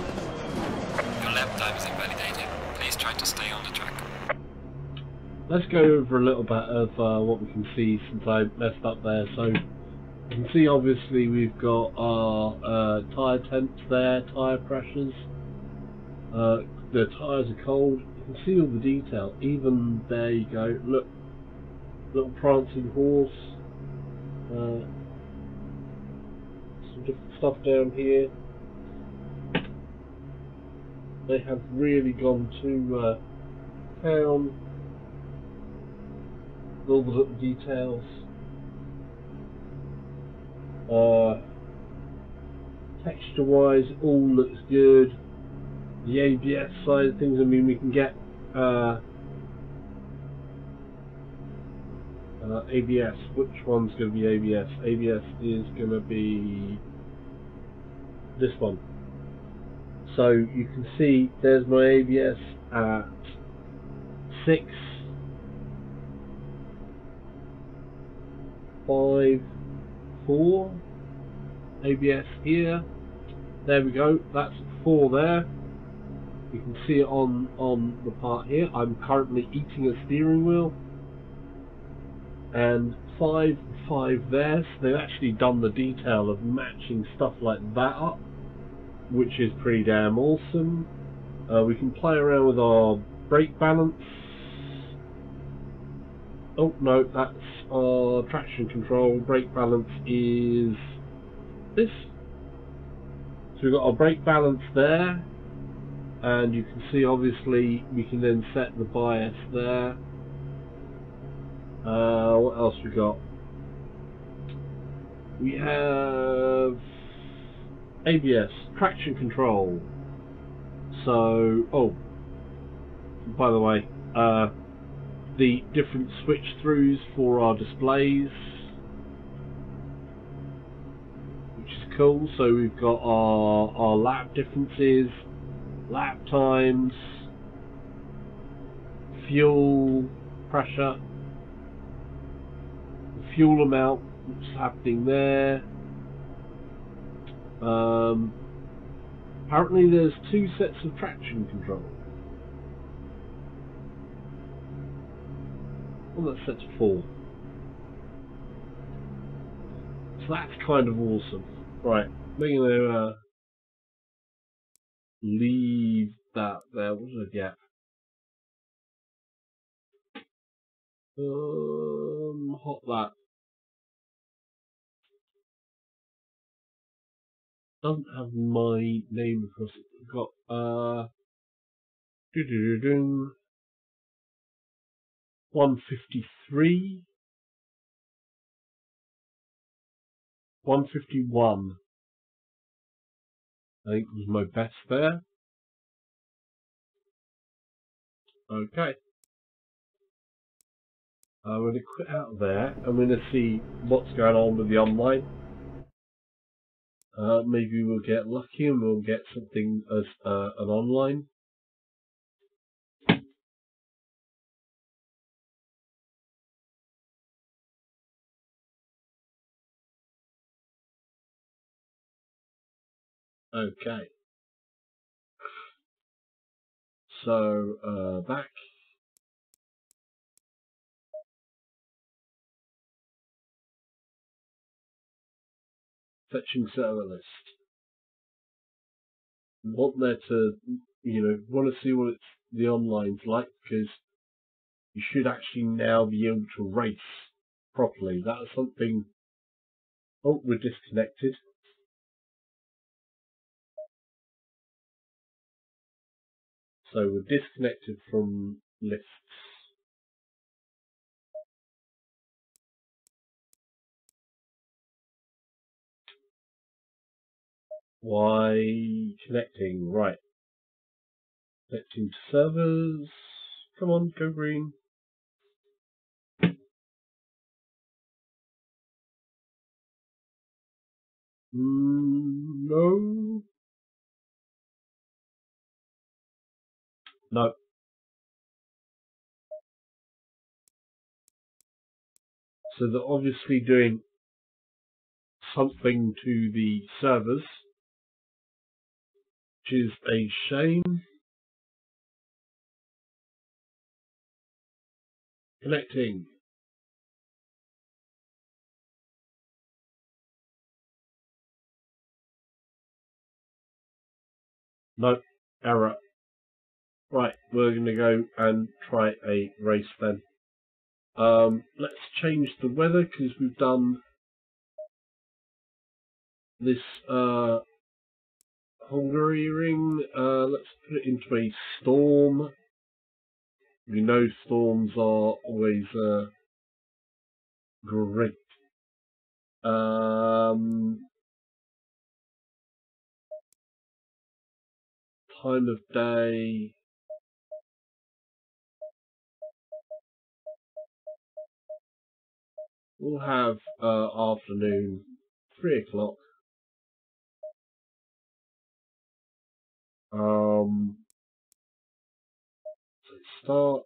[SPEAKER 2] Your lap time is invalidated. Please try to stay on the track.
[SPEAKER 1] Let's go over a little bit of what we can see since I messed up there. So You can see obviously we've got our tyre temps there, tyre pressures. The tyres are cold. You can see all the detail. Even there you go. Look, little prancing horse. Some different stuff down here. They have really gone to town. All the little details. Texture-wise, it all looks good. The ABS side of things, I mean, we can get ABS. Which one's going to be ABS? ABS is going to be this one. So you can see there's my ABS at 6, 5, 4. ABS here. There we go. That's 4 there. You can see it on the part here. I'm currently eating a steering wheel. And 5 there. So they've actually done the detail of matching stuff like that up, which is pretty damn awesome. We can play around with our brake balance. Oh no, that's our traction control. Brake balance is this. So we've got our brake balance there, and you can see obviously we can then set the bias there. What else we got? We have ABS, traction control. So, oh, by the way, the different switch throughs for our displays, which is cool. So we've got our lap differences, lap times, fuel pressure, the fuel amount, what's happening there. Apparently there's 2 sets of traction control. Well, that's set to 4. So that's kind of awesome. Right, we're going to leave that there. What did I get? Hot that. Doesn't have my name across it. We've got 153, 151. I think was my best there. Okay. I'm going to quit out there. I'm going to see what's going on with the online. Maybe we'll get lucky and we'll get something as an online. Okay. So, back. Fetching server list. Want there to, want to see what the online's like, because you should actually now be able to race properly. That's something. Oh, we're disconnected. So we're disconnected from lists. Why connecting? Right. Connecting to servers. Come on, go green. No. No. So they're obviously doing something to the servers, which is a shame. Connecting. No, error. Right, we're going to go and try a race then. Let's change the weather because we've done this Hungaroring. Let's put it into a storm. We know storms are always great. Time of day. We'll have afternoon, 3 o'clock. So start.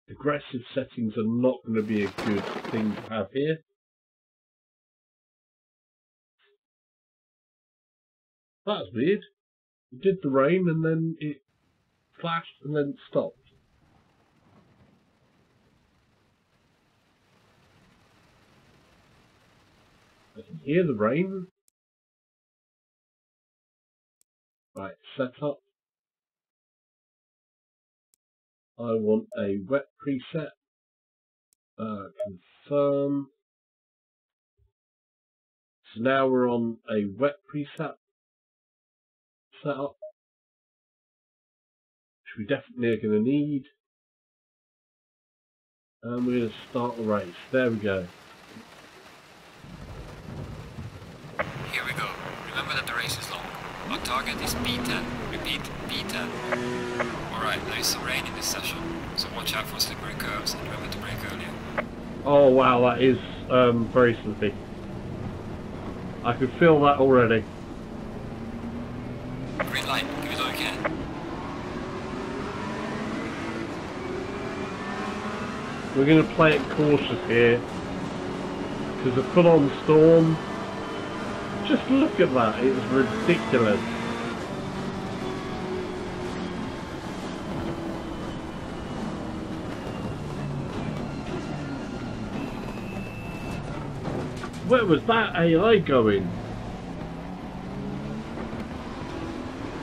[SPEAKER 1] Aggressive settings are not going to be a good thing to have here. That's weird. It did the rain and then it flashed and then stopped. I can hear the rain. Right, set up. I want a wet preset. Confirm. So now we're on a wet preset setup, which we definitely are going to need. And we're going to start the race. There we go.
[SPEAKER 2] Here we go. Remember that the race is long. Our target is B10. Repeat, B10. Alright, there is some rain in this session, so watch out for slippery curves and remember to brake earlier.
[SPEAKER 1] Oh wow, that is very slippy. I can feel that already.
[SPEAKER 2] Green light, give it all you can.
[SPEAKER 1] We're going to play it cautious here, because the full-on storm, just look at that, it's ridiculous. Where was that AI going?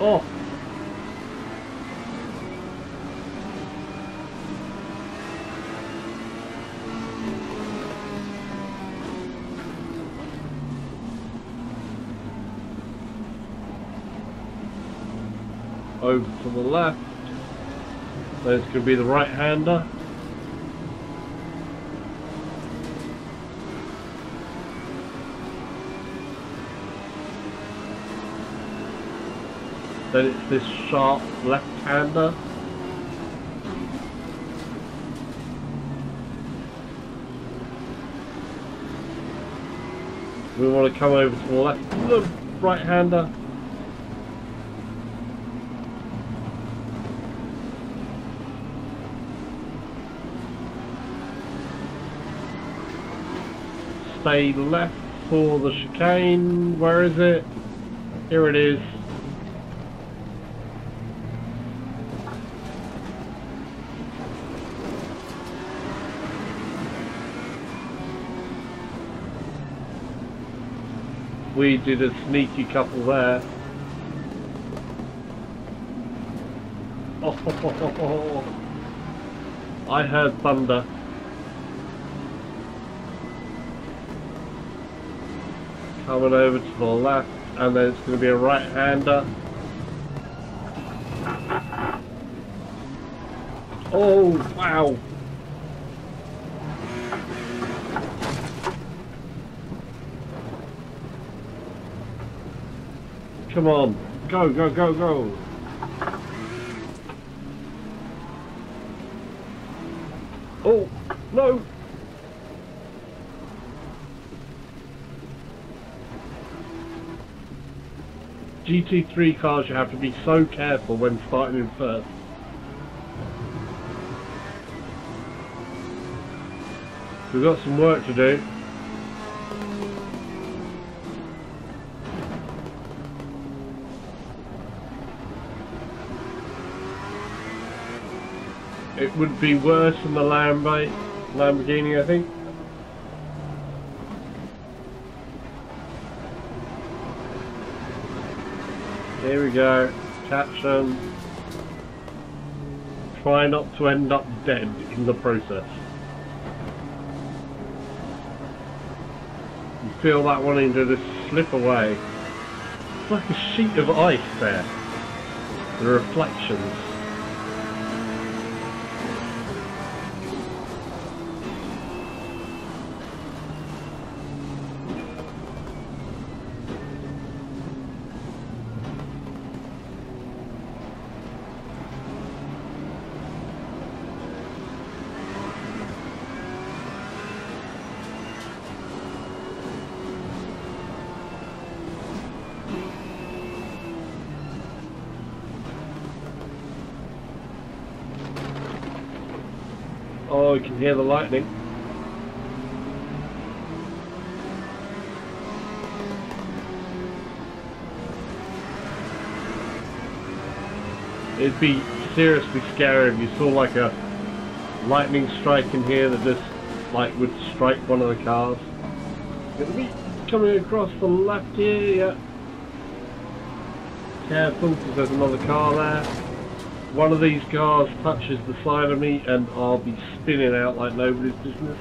[SPEAKER 1] Oh! Over to the left. There's going to be the right-hander. Then it's this sharp left-hander. We want to come over to the left, the right-hander. Stay left for the chicane. Where is it? Here it is. We did a sneaky couple there. Oh, I heard thunder. Coming over to the left, and then it's going to be a right-hander. Oh, wow! Come on, go, go, go, go! Oh, no! GT3 cars, you have to be so careful when starting in first. We've got some work to do. It would be worse than the Lamborghini, I think. Here we go. Catch them. Try not to end up dead in the process. You feel that wanting to just slip away. It's like a sheet of ice there. The reflections. Oh, you can hear the lightning. It'd be seriously scary if you saw like a lightning strike in here that just like would strike one of the cars. It'll be coming across the left here, yeah. Careful, because there's another car there. One of these cars touches the side of me and I'll be spinning out like nobody's business.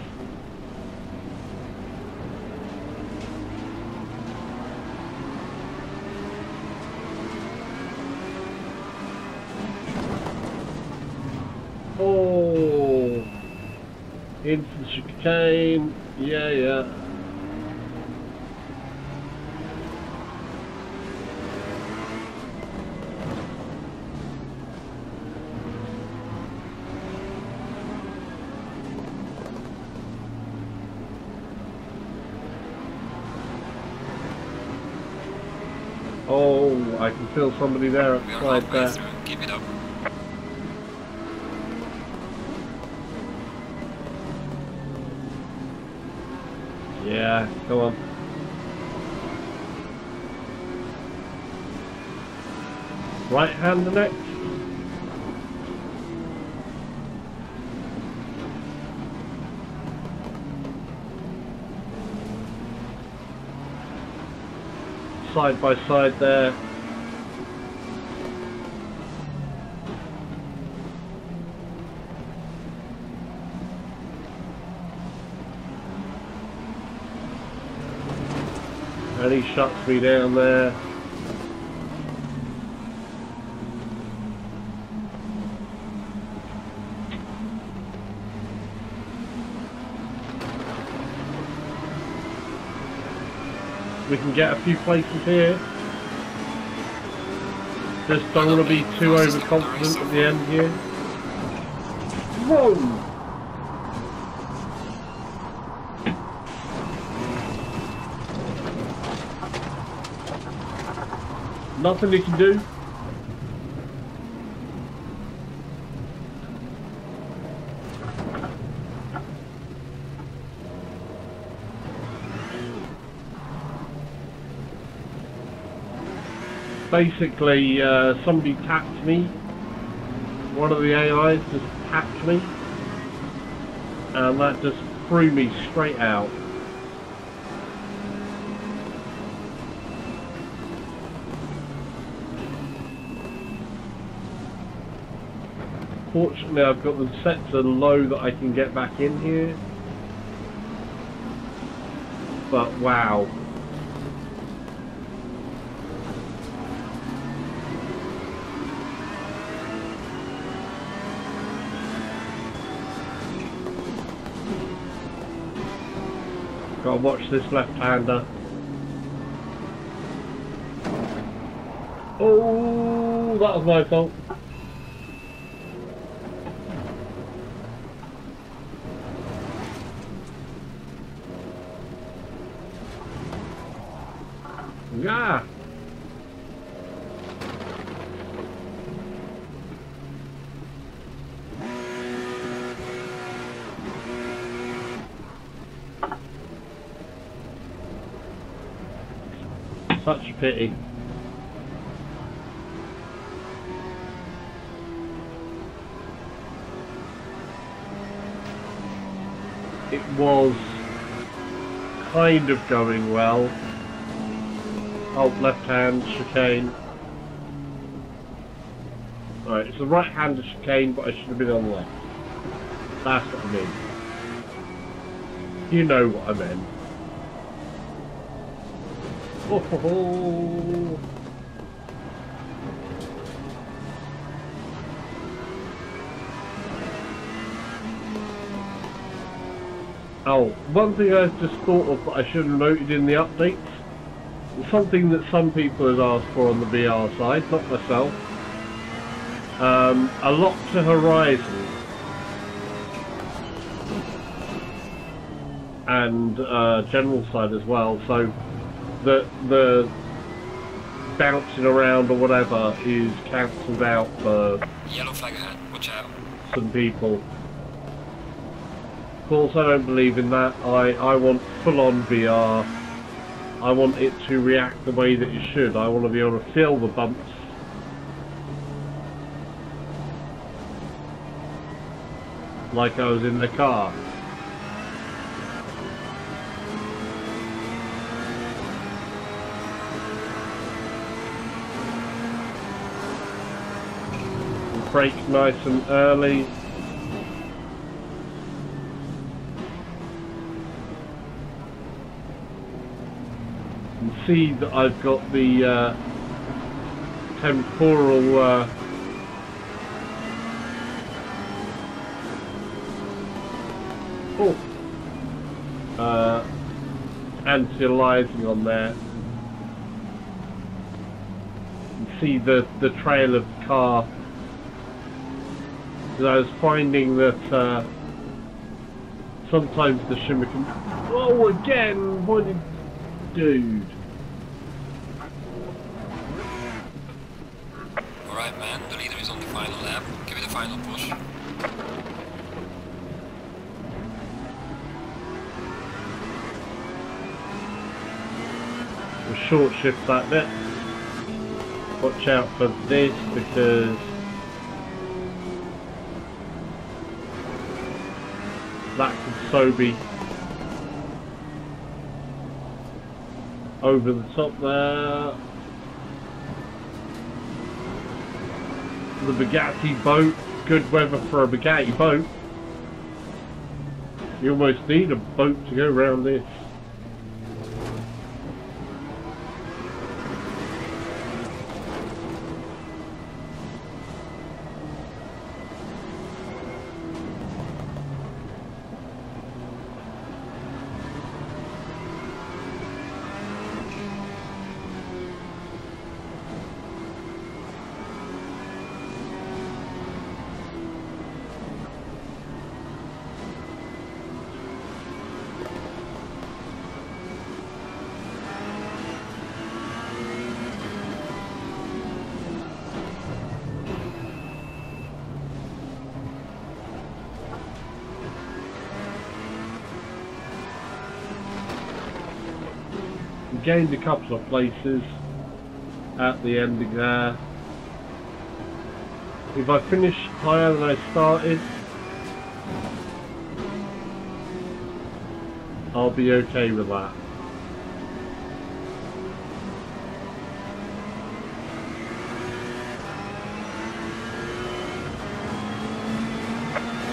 [SPEAKER 1] Oh, into the chicane, yeah. Oh, I can feel somebody there outside there.
[SPEAKER 2] Keep it up.
[SPEAKER 1] Yeah, come on. Right hand next. Side by side there. And he shuts me down there. We can get a few places here. Just don't want to be too overconfident at the end here. Whoa! Nothing you can do. Basically, somebody tapped me. One of the AIs just tapped me, and that just threw me straight out. Fortunately, I've got them set to low that I can get back in here. But wow. Gotta watch this left-hander. Oh, that was my fault. Yeah. Such a pity. It was kind of going well. Alt left hand, chicane. Alright, it's a right-hander chicane, but I should have been on the left. That's what I mean. You know what I meant. Oh, ho, ho. Oh, one thing I just thought of that I should have noted in the updates. Something that some people had asked for on the VR side, not myself. A lock to horizon. And general side as well, so that the bouncing around or whatever is cancelled out for
[SPEAKER 2] Yellow flag ahead, watch out.
[SPEAKER 1] some people. Of course, I don't believe in that. I want full-on VR. I want it to react the way that it should. I want to be able to feel the bumps. Like I was in the car. Brake nice and early. And see that I've got the temporal anti-aliasing on there. You see the trail of the car. Because I was finding that sometimes the shimmer can... Oh, again! What did... Dude.
[SPEAKER 2] Alright man, the leader is on the final lap. Give it a final push.
[SPEAKER 1] We'll short shift that bit. Watch out for this because that could so be over the top there. The Bugatti boat, good weather for a Bugatti boat. You almost need a boat to go around this. Gained a couple of places at the ending there. If I finish higher than I started, I'll be okay with that.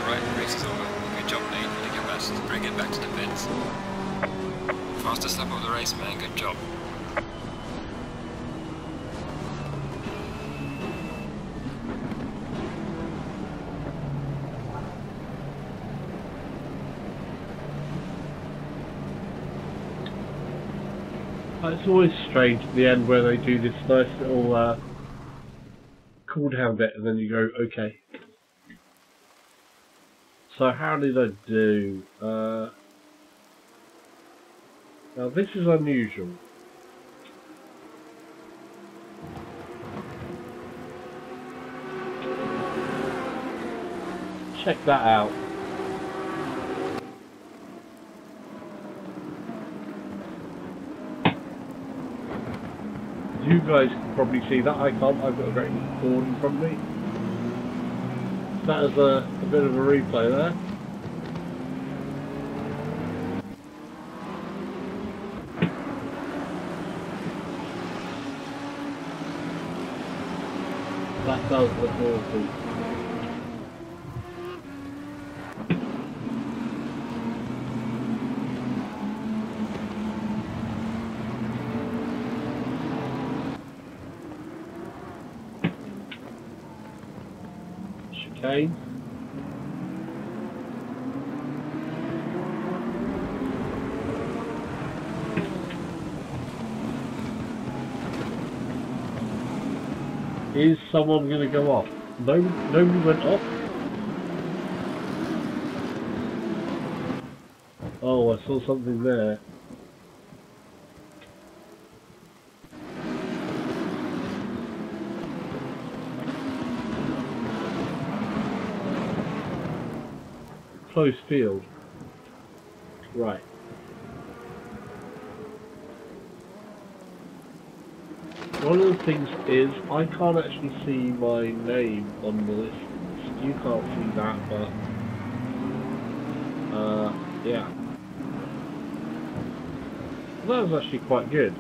[SPEAKER 2] Alright, the race is over. Good job mate, you did your best. Bring it back to the pits. Fastest lap of the race, man. Good job.
[SPEAKER 1] It's always strange at the end where they do this nice little cool down bit and then you go, okay. So how did I do? Now this is unusual. Check that out. You guys can probably see that. I can't. I've got a great board in front of me. That is a bit of a replay there. That does look awful. Chicane. Is someone going to go off? No, nobody went off. Oh, I saw something there. Close field. Right. One of the things is I can't actually see my name on the list. You can't see that, but yeah. That was actually quite good.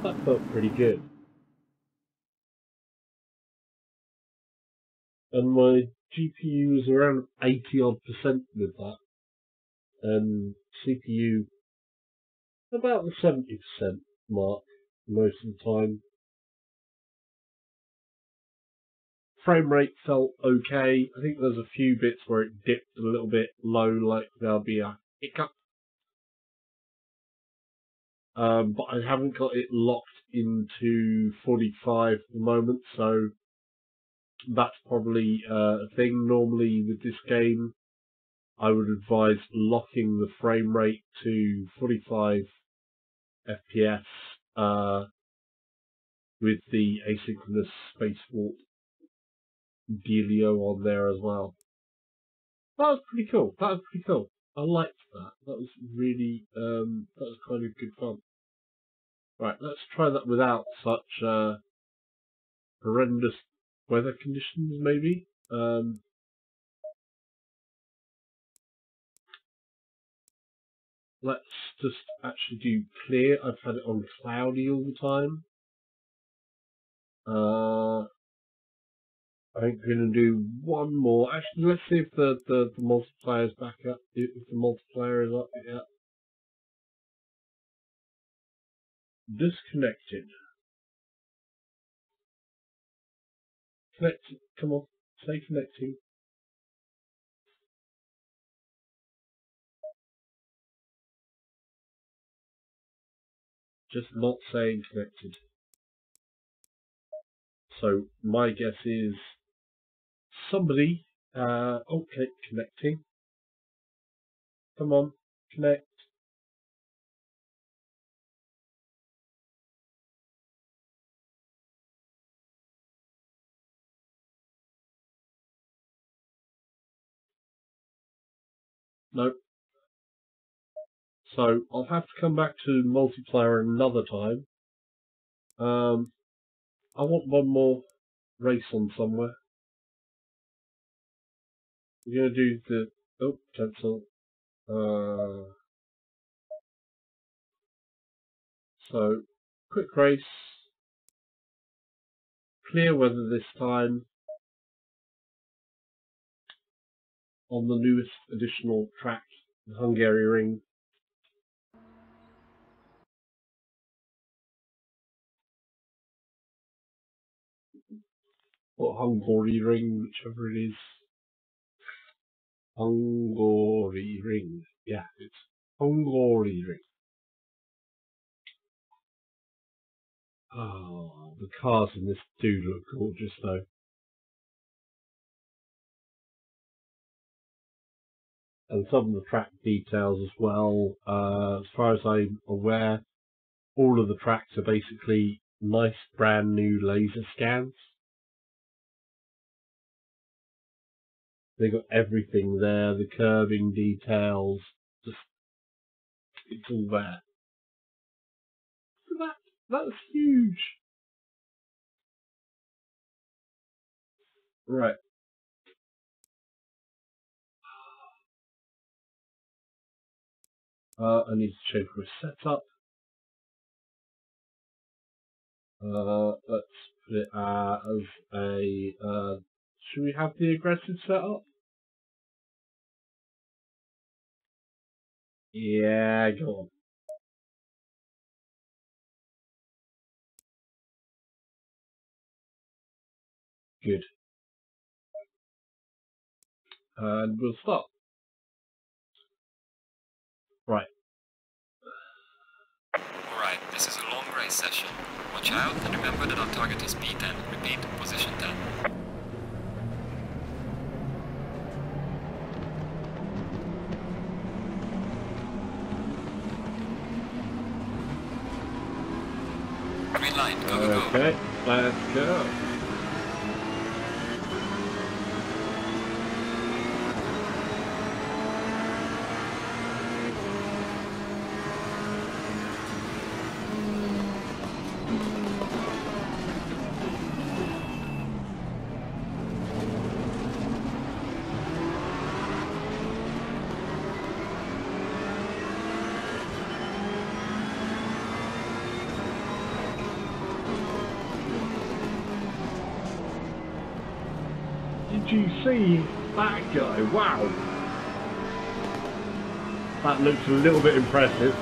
[SPEAKER 1] That felt pretty good. And my GPU was around 80% with that. And CPU about the 70% mark most of the time. Frame rate felt okay. I think there's a few bits where it dipped a little bit low, like there'll be a hiccup. But I haven't got it locked into 45 at the moment, so that's probably a thing. Normally with this game, I would advise locking the frame rate to 45 FPS with the asynchronous space warp dealio on there as well. That was pretty cool. That was pretty cool. I liked that. That was really, that was kind of good fun. Right, let's try that without such horrendous weather conditions, maybe. Let's just actually do clear. I've had it on cloudy all the time. I'm going to do one more. Actually, let's see if the multiplier is back up. If the multiplier is up, yeah. Disconnected. Connected. Come on, say connecting. Just not saying connected. So my guess is somebody. Okay, connecting. Come on, connect. Nope. So I'll have to come back to multiplayer another time. I want one more race on somewhere. We're going to do the cancel. So quick race, clear weather this time on the newest additional track, the Hungaroring. Or Hungaroring, whichever it is. Hungaroring. Yeah, it's Hungaroring. Oh, the cars in this do look gorgeous though. And some of the track details as well. As far as I'm aware, all of the tracks are basically nice brand new laser scans. They got everything there, the curving details, just it's all there. So that's huge. Right. I need to change my setup. Let's put it as a. Should we have the aggressive setup? Yeah, go on. Good. And we'll start. Right.
[SPEAKER 2] Alright, this is a long race session. Watch out and remember that our target is P10. Repeat, position 10. Green line, go, go, go.
[SPEAKER 1] Okay, let's go. Did you see that guy? Wow! That looks a little bit impressive.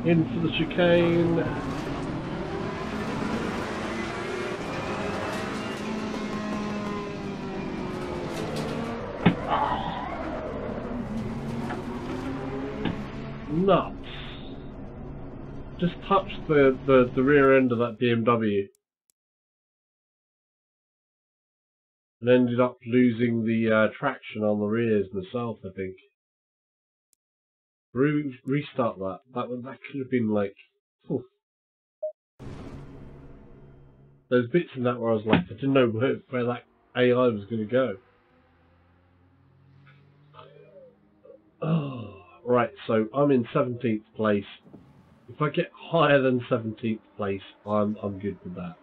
[SPEAKER 1] In for the chicane. Nuts. Just touched the rear end of that BMW. And ended up losing the traction on the rears myself, I think. Restart that. That could have been like. Whew. There's bits in that where I was like, I didn't know where that AI was going to go. Oh, right, so I'm in 17th place. If I get higher than 17th place, I'm good with that.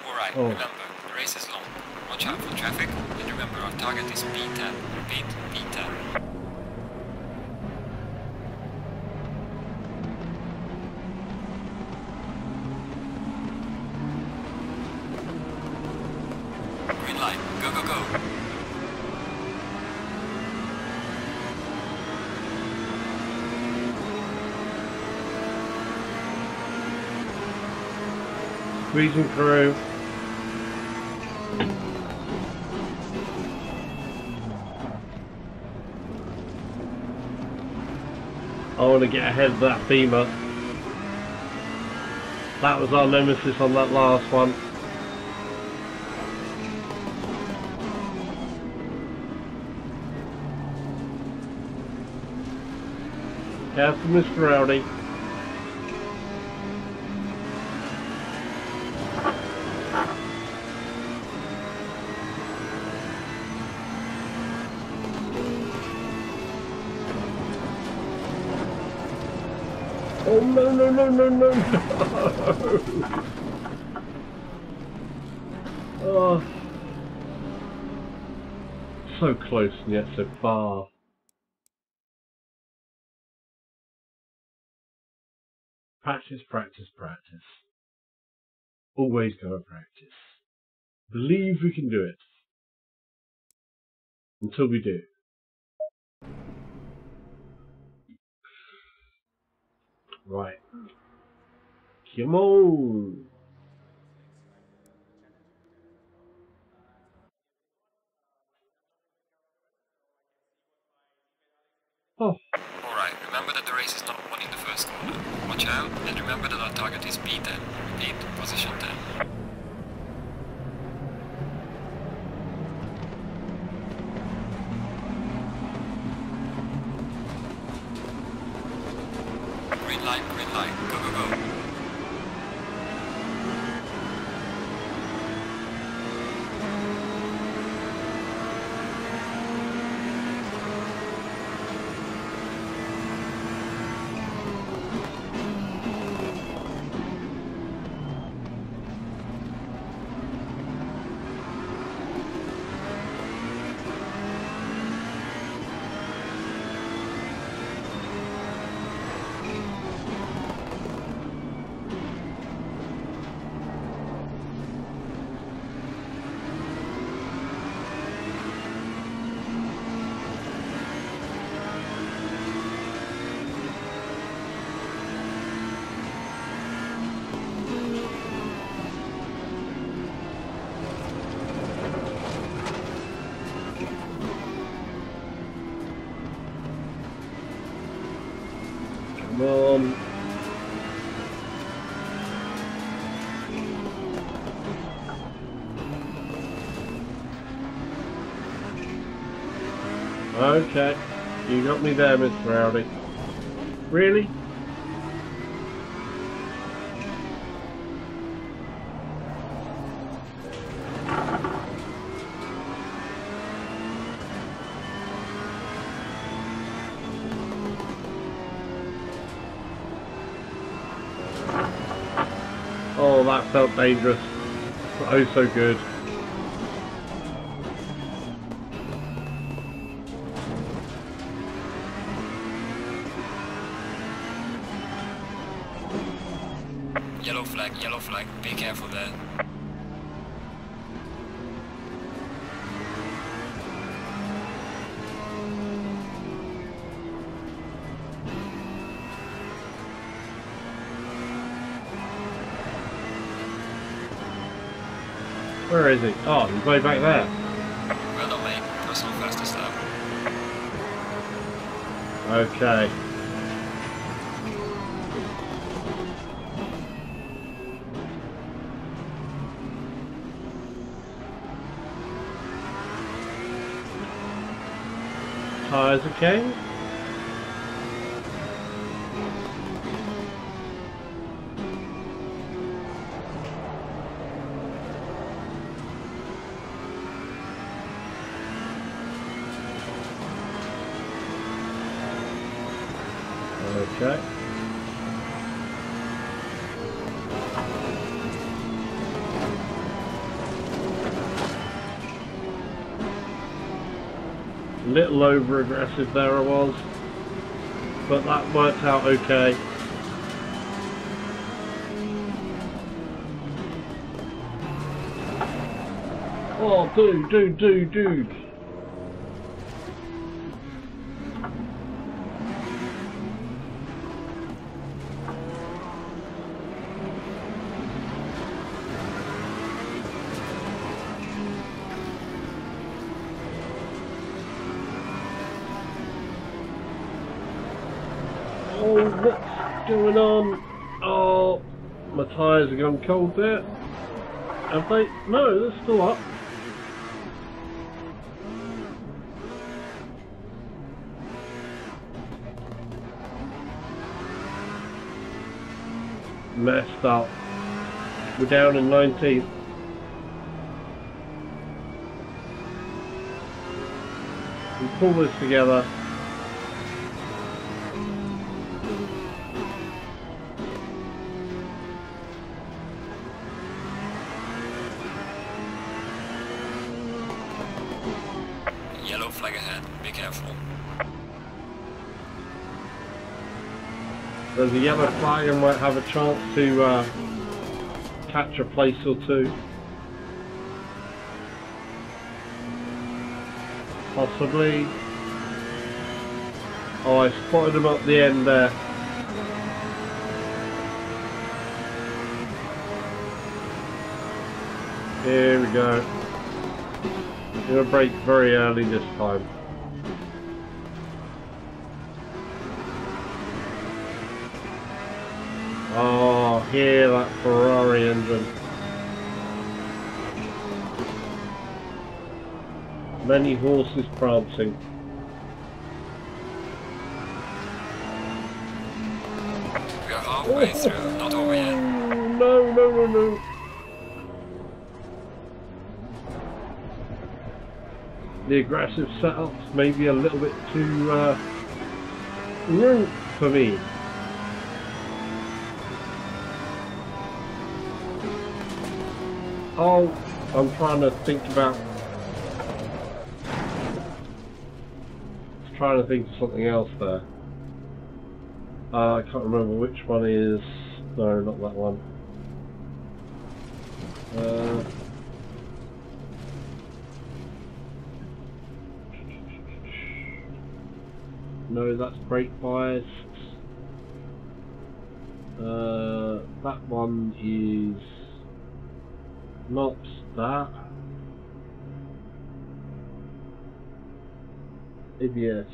[SPEAKER 2] Alright, remember, the race is long. Watch out for traffic, and remember our target is P10. Repeat, P10. Green line, go, go, go.
[SPEAKER 1] Squeezing through. I want to get ahead of that Beamer. That was our nemesis on that last one. Careful, Mr. Rowdy. Oh no no no no no no! Oh, so close and yet so far. Practice, practice, practice. Always gotta practice. Believe we can do it. Until we do. Right. Come on! Oh.
[SPEAKER 2] Alright, remember that the race is not won in the first corner. Watch out, and remember that our target is P10. Repeat, position 10. Green light, go, go, go.
[SPEAKER 1] Okay, you got me there, Miss Ferrari. Really? Oh, that felt dangerous, but oh so good.
[SPEAKER 2] Yellow flag, be careful there.
[SPEAKER 1] Where is he? Oh, he's way back there.
[SPEAKER 2] Well done, mate. Personal fastest lap.
[SPEAKER 1] Okay. Tires okay? Okay. A little over aggressive there I was, but that worked out okay. Oh, dude. Oh, what's going on? Oh, my tyres have gone cold there. Have they? No, they're still up. Messed up. We're down in 19th. We pull this together.
[SPEAKER 2] Yellow flag ahead, be careful.
[SPEAKER 1] There's a yellow flag and might have a chance to catch a place or two. Possibly. Oh, I spotted him up the end there. Here we go. I'm going to brake very early this time. Oh, hear that Ferrari engine. Many horses prancing.
[SPEAKER 2] We are halfway through, not over yet.
[SPEAKER 1] No. The aggressive setups maybe a little bit too rough for me. Oh, I'm trying to think about. Trying to think of something else there. I can't remember which one is. No, not that one. No, that's brake bias. That one is not that. ABS.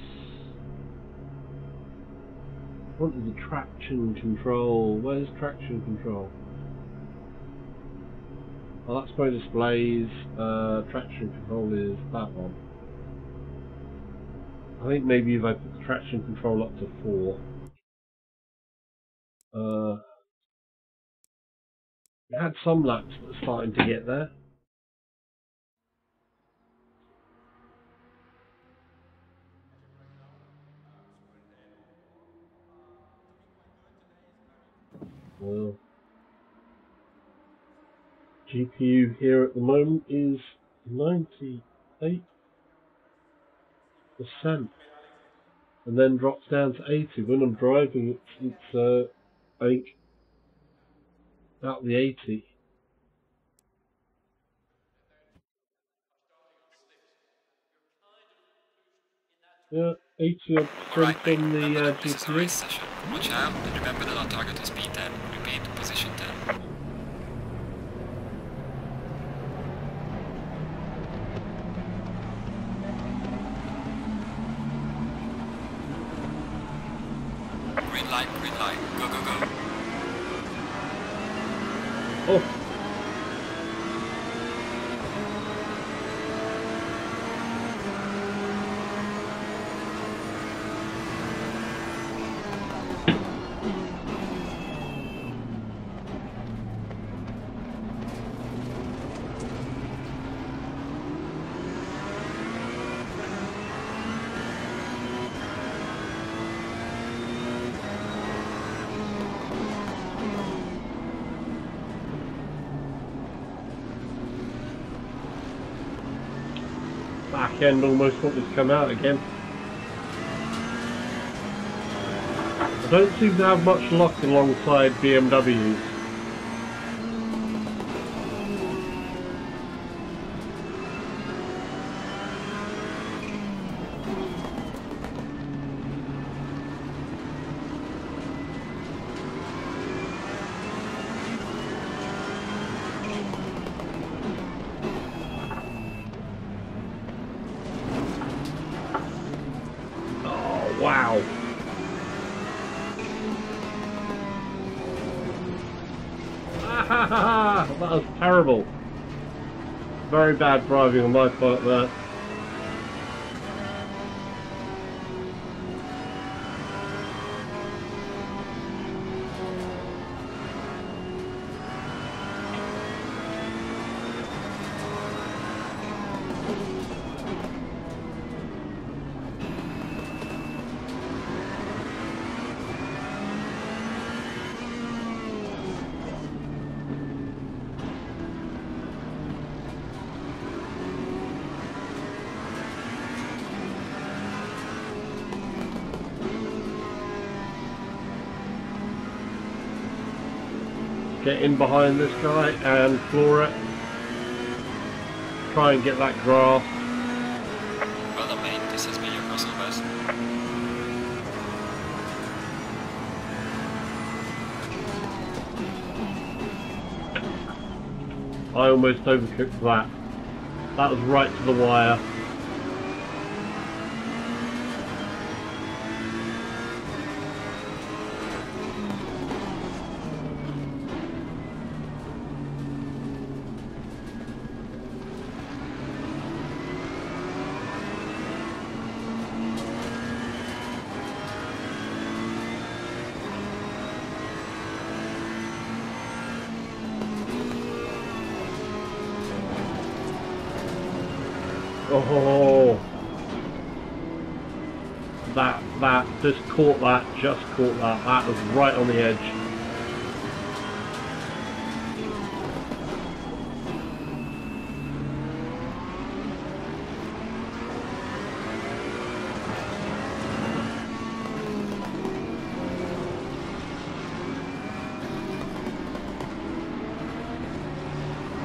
[SPEAKER 1] What is the traction control? Where's traction control? Oh, that's my displays. Traction control is that one. I think maybe if I put the traction control up to 4. We had some laps that were starting to get there. Well, GPU here at the moment is 98%, and then drops down to 80. When I'm driving, it's I think about the 80. Yeah, 80%
[SPEAKER 2] Alright, mate,
[SPEAKER 1] on the
[SPEAKER 2] remember that this is a race
[SPEAKER 1] GPU.
[SPEAKER 2] session. Watch out, and remember that our target is P10. Repeat, position 10. Green light, go, go, go.
[SPEAKER 1] Oh! Back end almost wanted to come out again. I don't seem to have much luck alongside BMWs. Wow. That was terrible. Very bad driving on my part there. Get in behind this guy and floor it. Try and get that grass.
[SPEAKER 2] Well done, mate. This has been your personal best.
[SPEAKER 1] I almost overcooked that. That was right to the wire. Oh, that just caught that, that was right on the edge.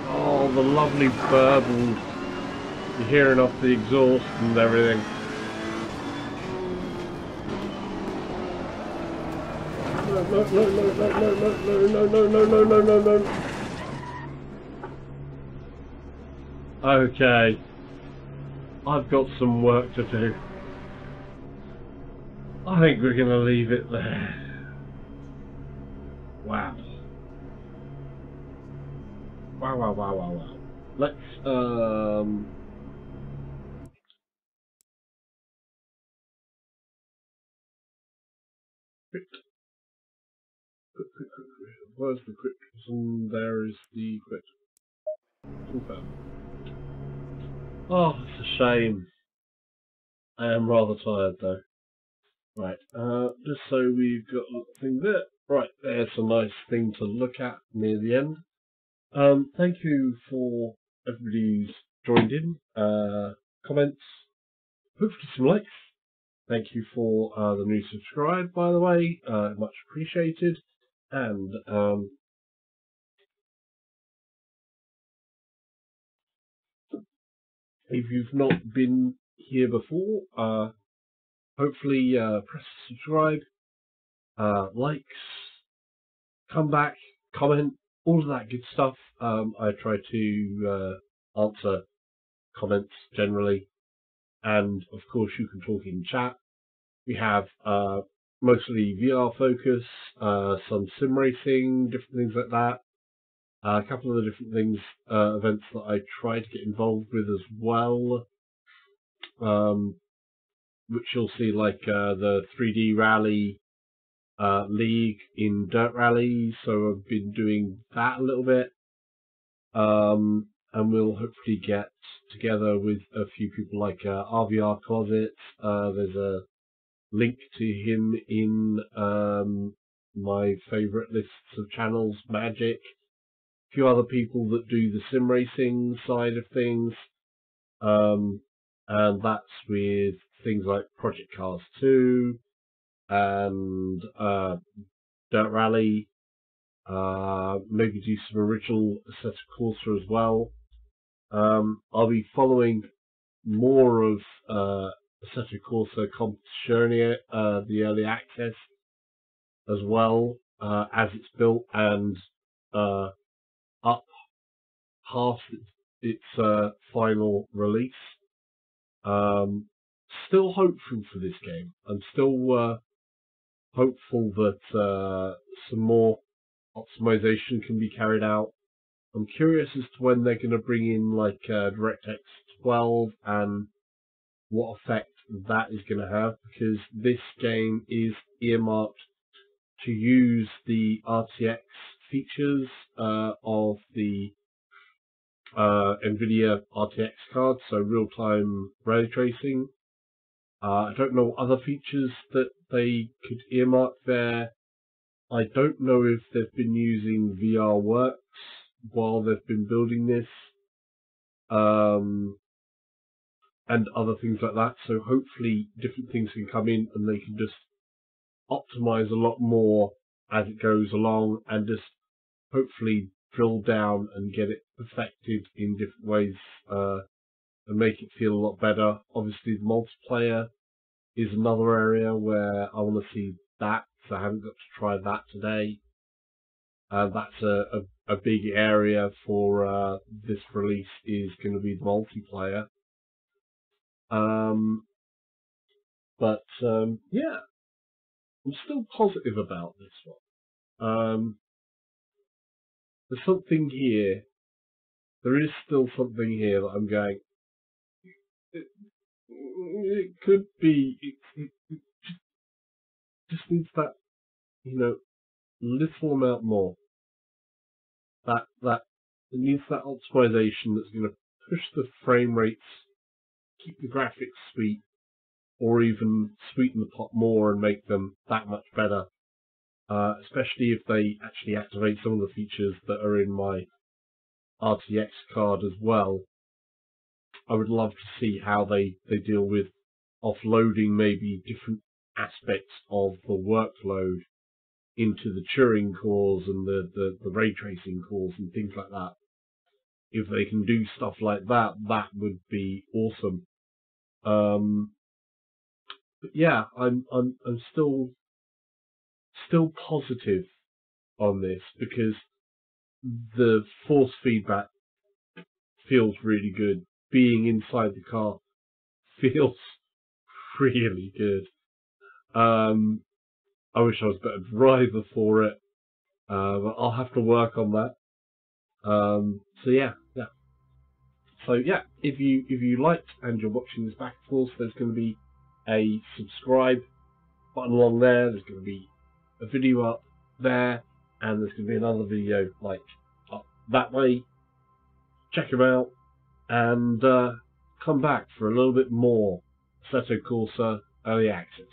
[SPEAKER 1] Oh, the lovely burble. You're hearing off the exhaust and everything. No. Okay. I've got some work to do. I think we're going to leave it there. Wow. Wow. Let's Quick. Where's the quick? And there is the quick. Confirm. Oh, it's a shame. I am rather tired though. Right, just so we've got a thing there. Right, there's a nice thing to look at near the end. Thank you for everybody who's joined in. Comments, hopefully some likes. Thank you for the new subscribe, by the way, much appreciated. And if you've not been here before, hopefully press subscribe, likes, come back, comment, all of that good stuff. I try to answer comments generally, and of course you can talk in chat. We have mostly VR focus, some sim racing, different things like that. A couple of the different things, events that I try to get involved with as well, which you'll see like the 3D Rally League in Dirt Rally, so I've been doing that a little bit, and we'll hopefully get together with a few people like RVR Closet. There's a link to him in my favourite lists of channels, Magic, a few other people that do the sim racing side of things, and that's with things like Project Cars 2 and Dirt Rally, maybe do some original Assetto Corsa as well. I'll be following more of Assetto Corsa Competizione, the early access as well, as it's built and up past its final release. Still hopeful for this game. I'm still hopeful that some more optimization can be carried out. I'm curious as to when they're going to bring in like DirectX 12 and what effect that is going to have, because this game is earmarked to use the RTX features of the NVIDIA RTX card, so real-time ray tracing. I don't know other features that they could earmark there. I don't know if they've been using VRWorks while they've been building this, and other things like that. So hopefully different things can come in and they can just optimize a lot more as it goes along, and just hopefully drill down and get it perfected in different ways, and make it feel a lot better. Obviously the multiplayer is another area where I want to see that, so I haven't got to try that today. That's a big area for this release, is going to be the multiplayer. Yeah, I'm still positive about this one. There's something here. There is still something here that I'm going. It could be. It just needs that, little amount more. That it needs that optimization that's going to push the frame rates, keep the graphics sweet, or even sweeten the pot more and make them that much better. Especially if they actually activate some of the features that are in my RTX card as well. I would love to see how they deal with offloading maybe different aspects of the workload into the Turing cores and the ray tracing cores and things like that. If they can do stuff like that, that would be awesome. But yeah, I'm still positive on this, because the force feedback feels really good. Being inside the car feels really good. I wish I was a better driver for it, but I'll have to work on that. So yeah. So yeah, if you liked and you're watching this back and forth, there's going to be a subscribe button along there. There's going to be a video up there, and there's going to be another video like up that way. Check them out, and come back for a little bit more Assetto Corsa Early Access.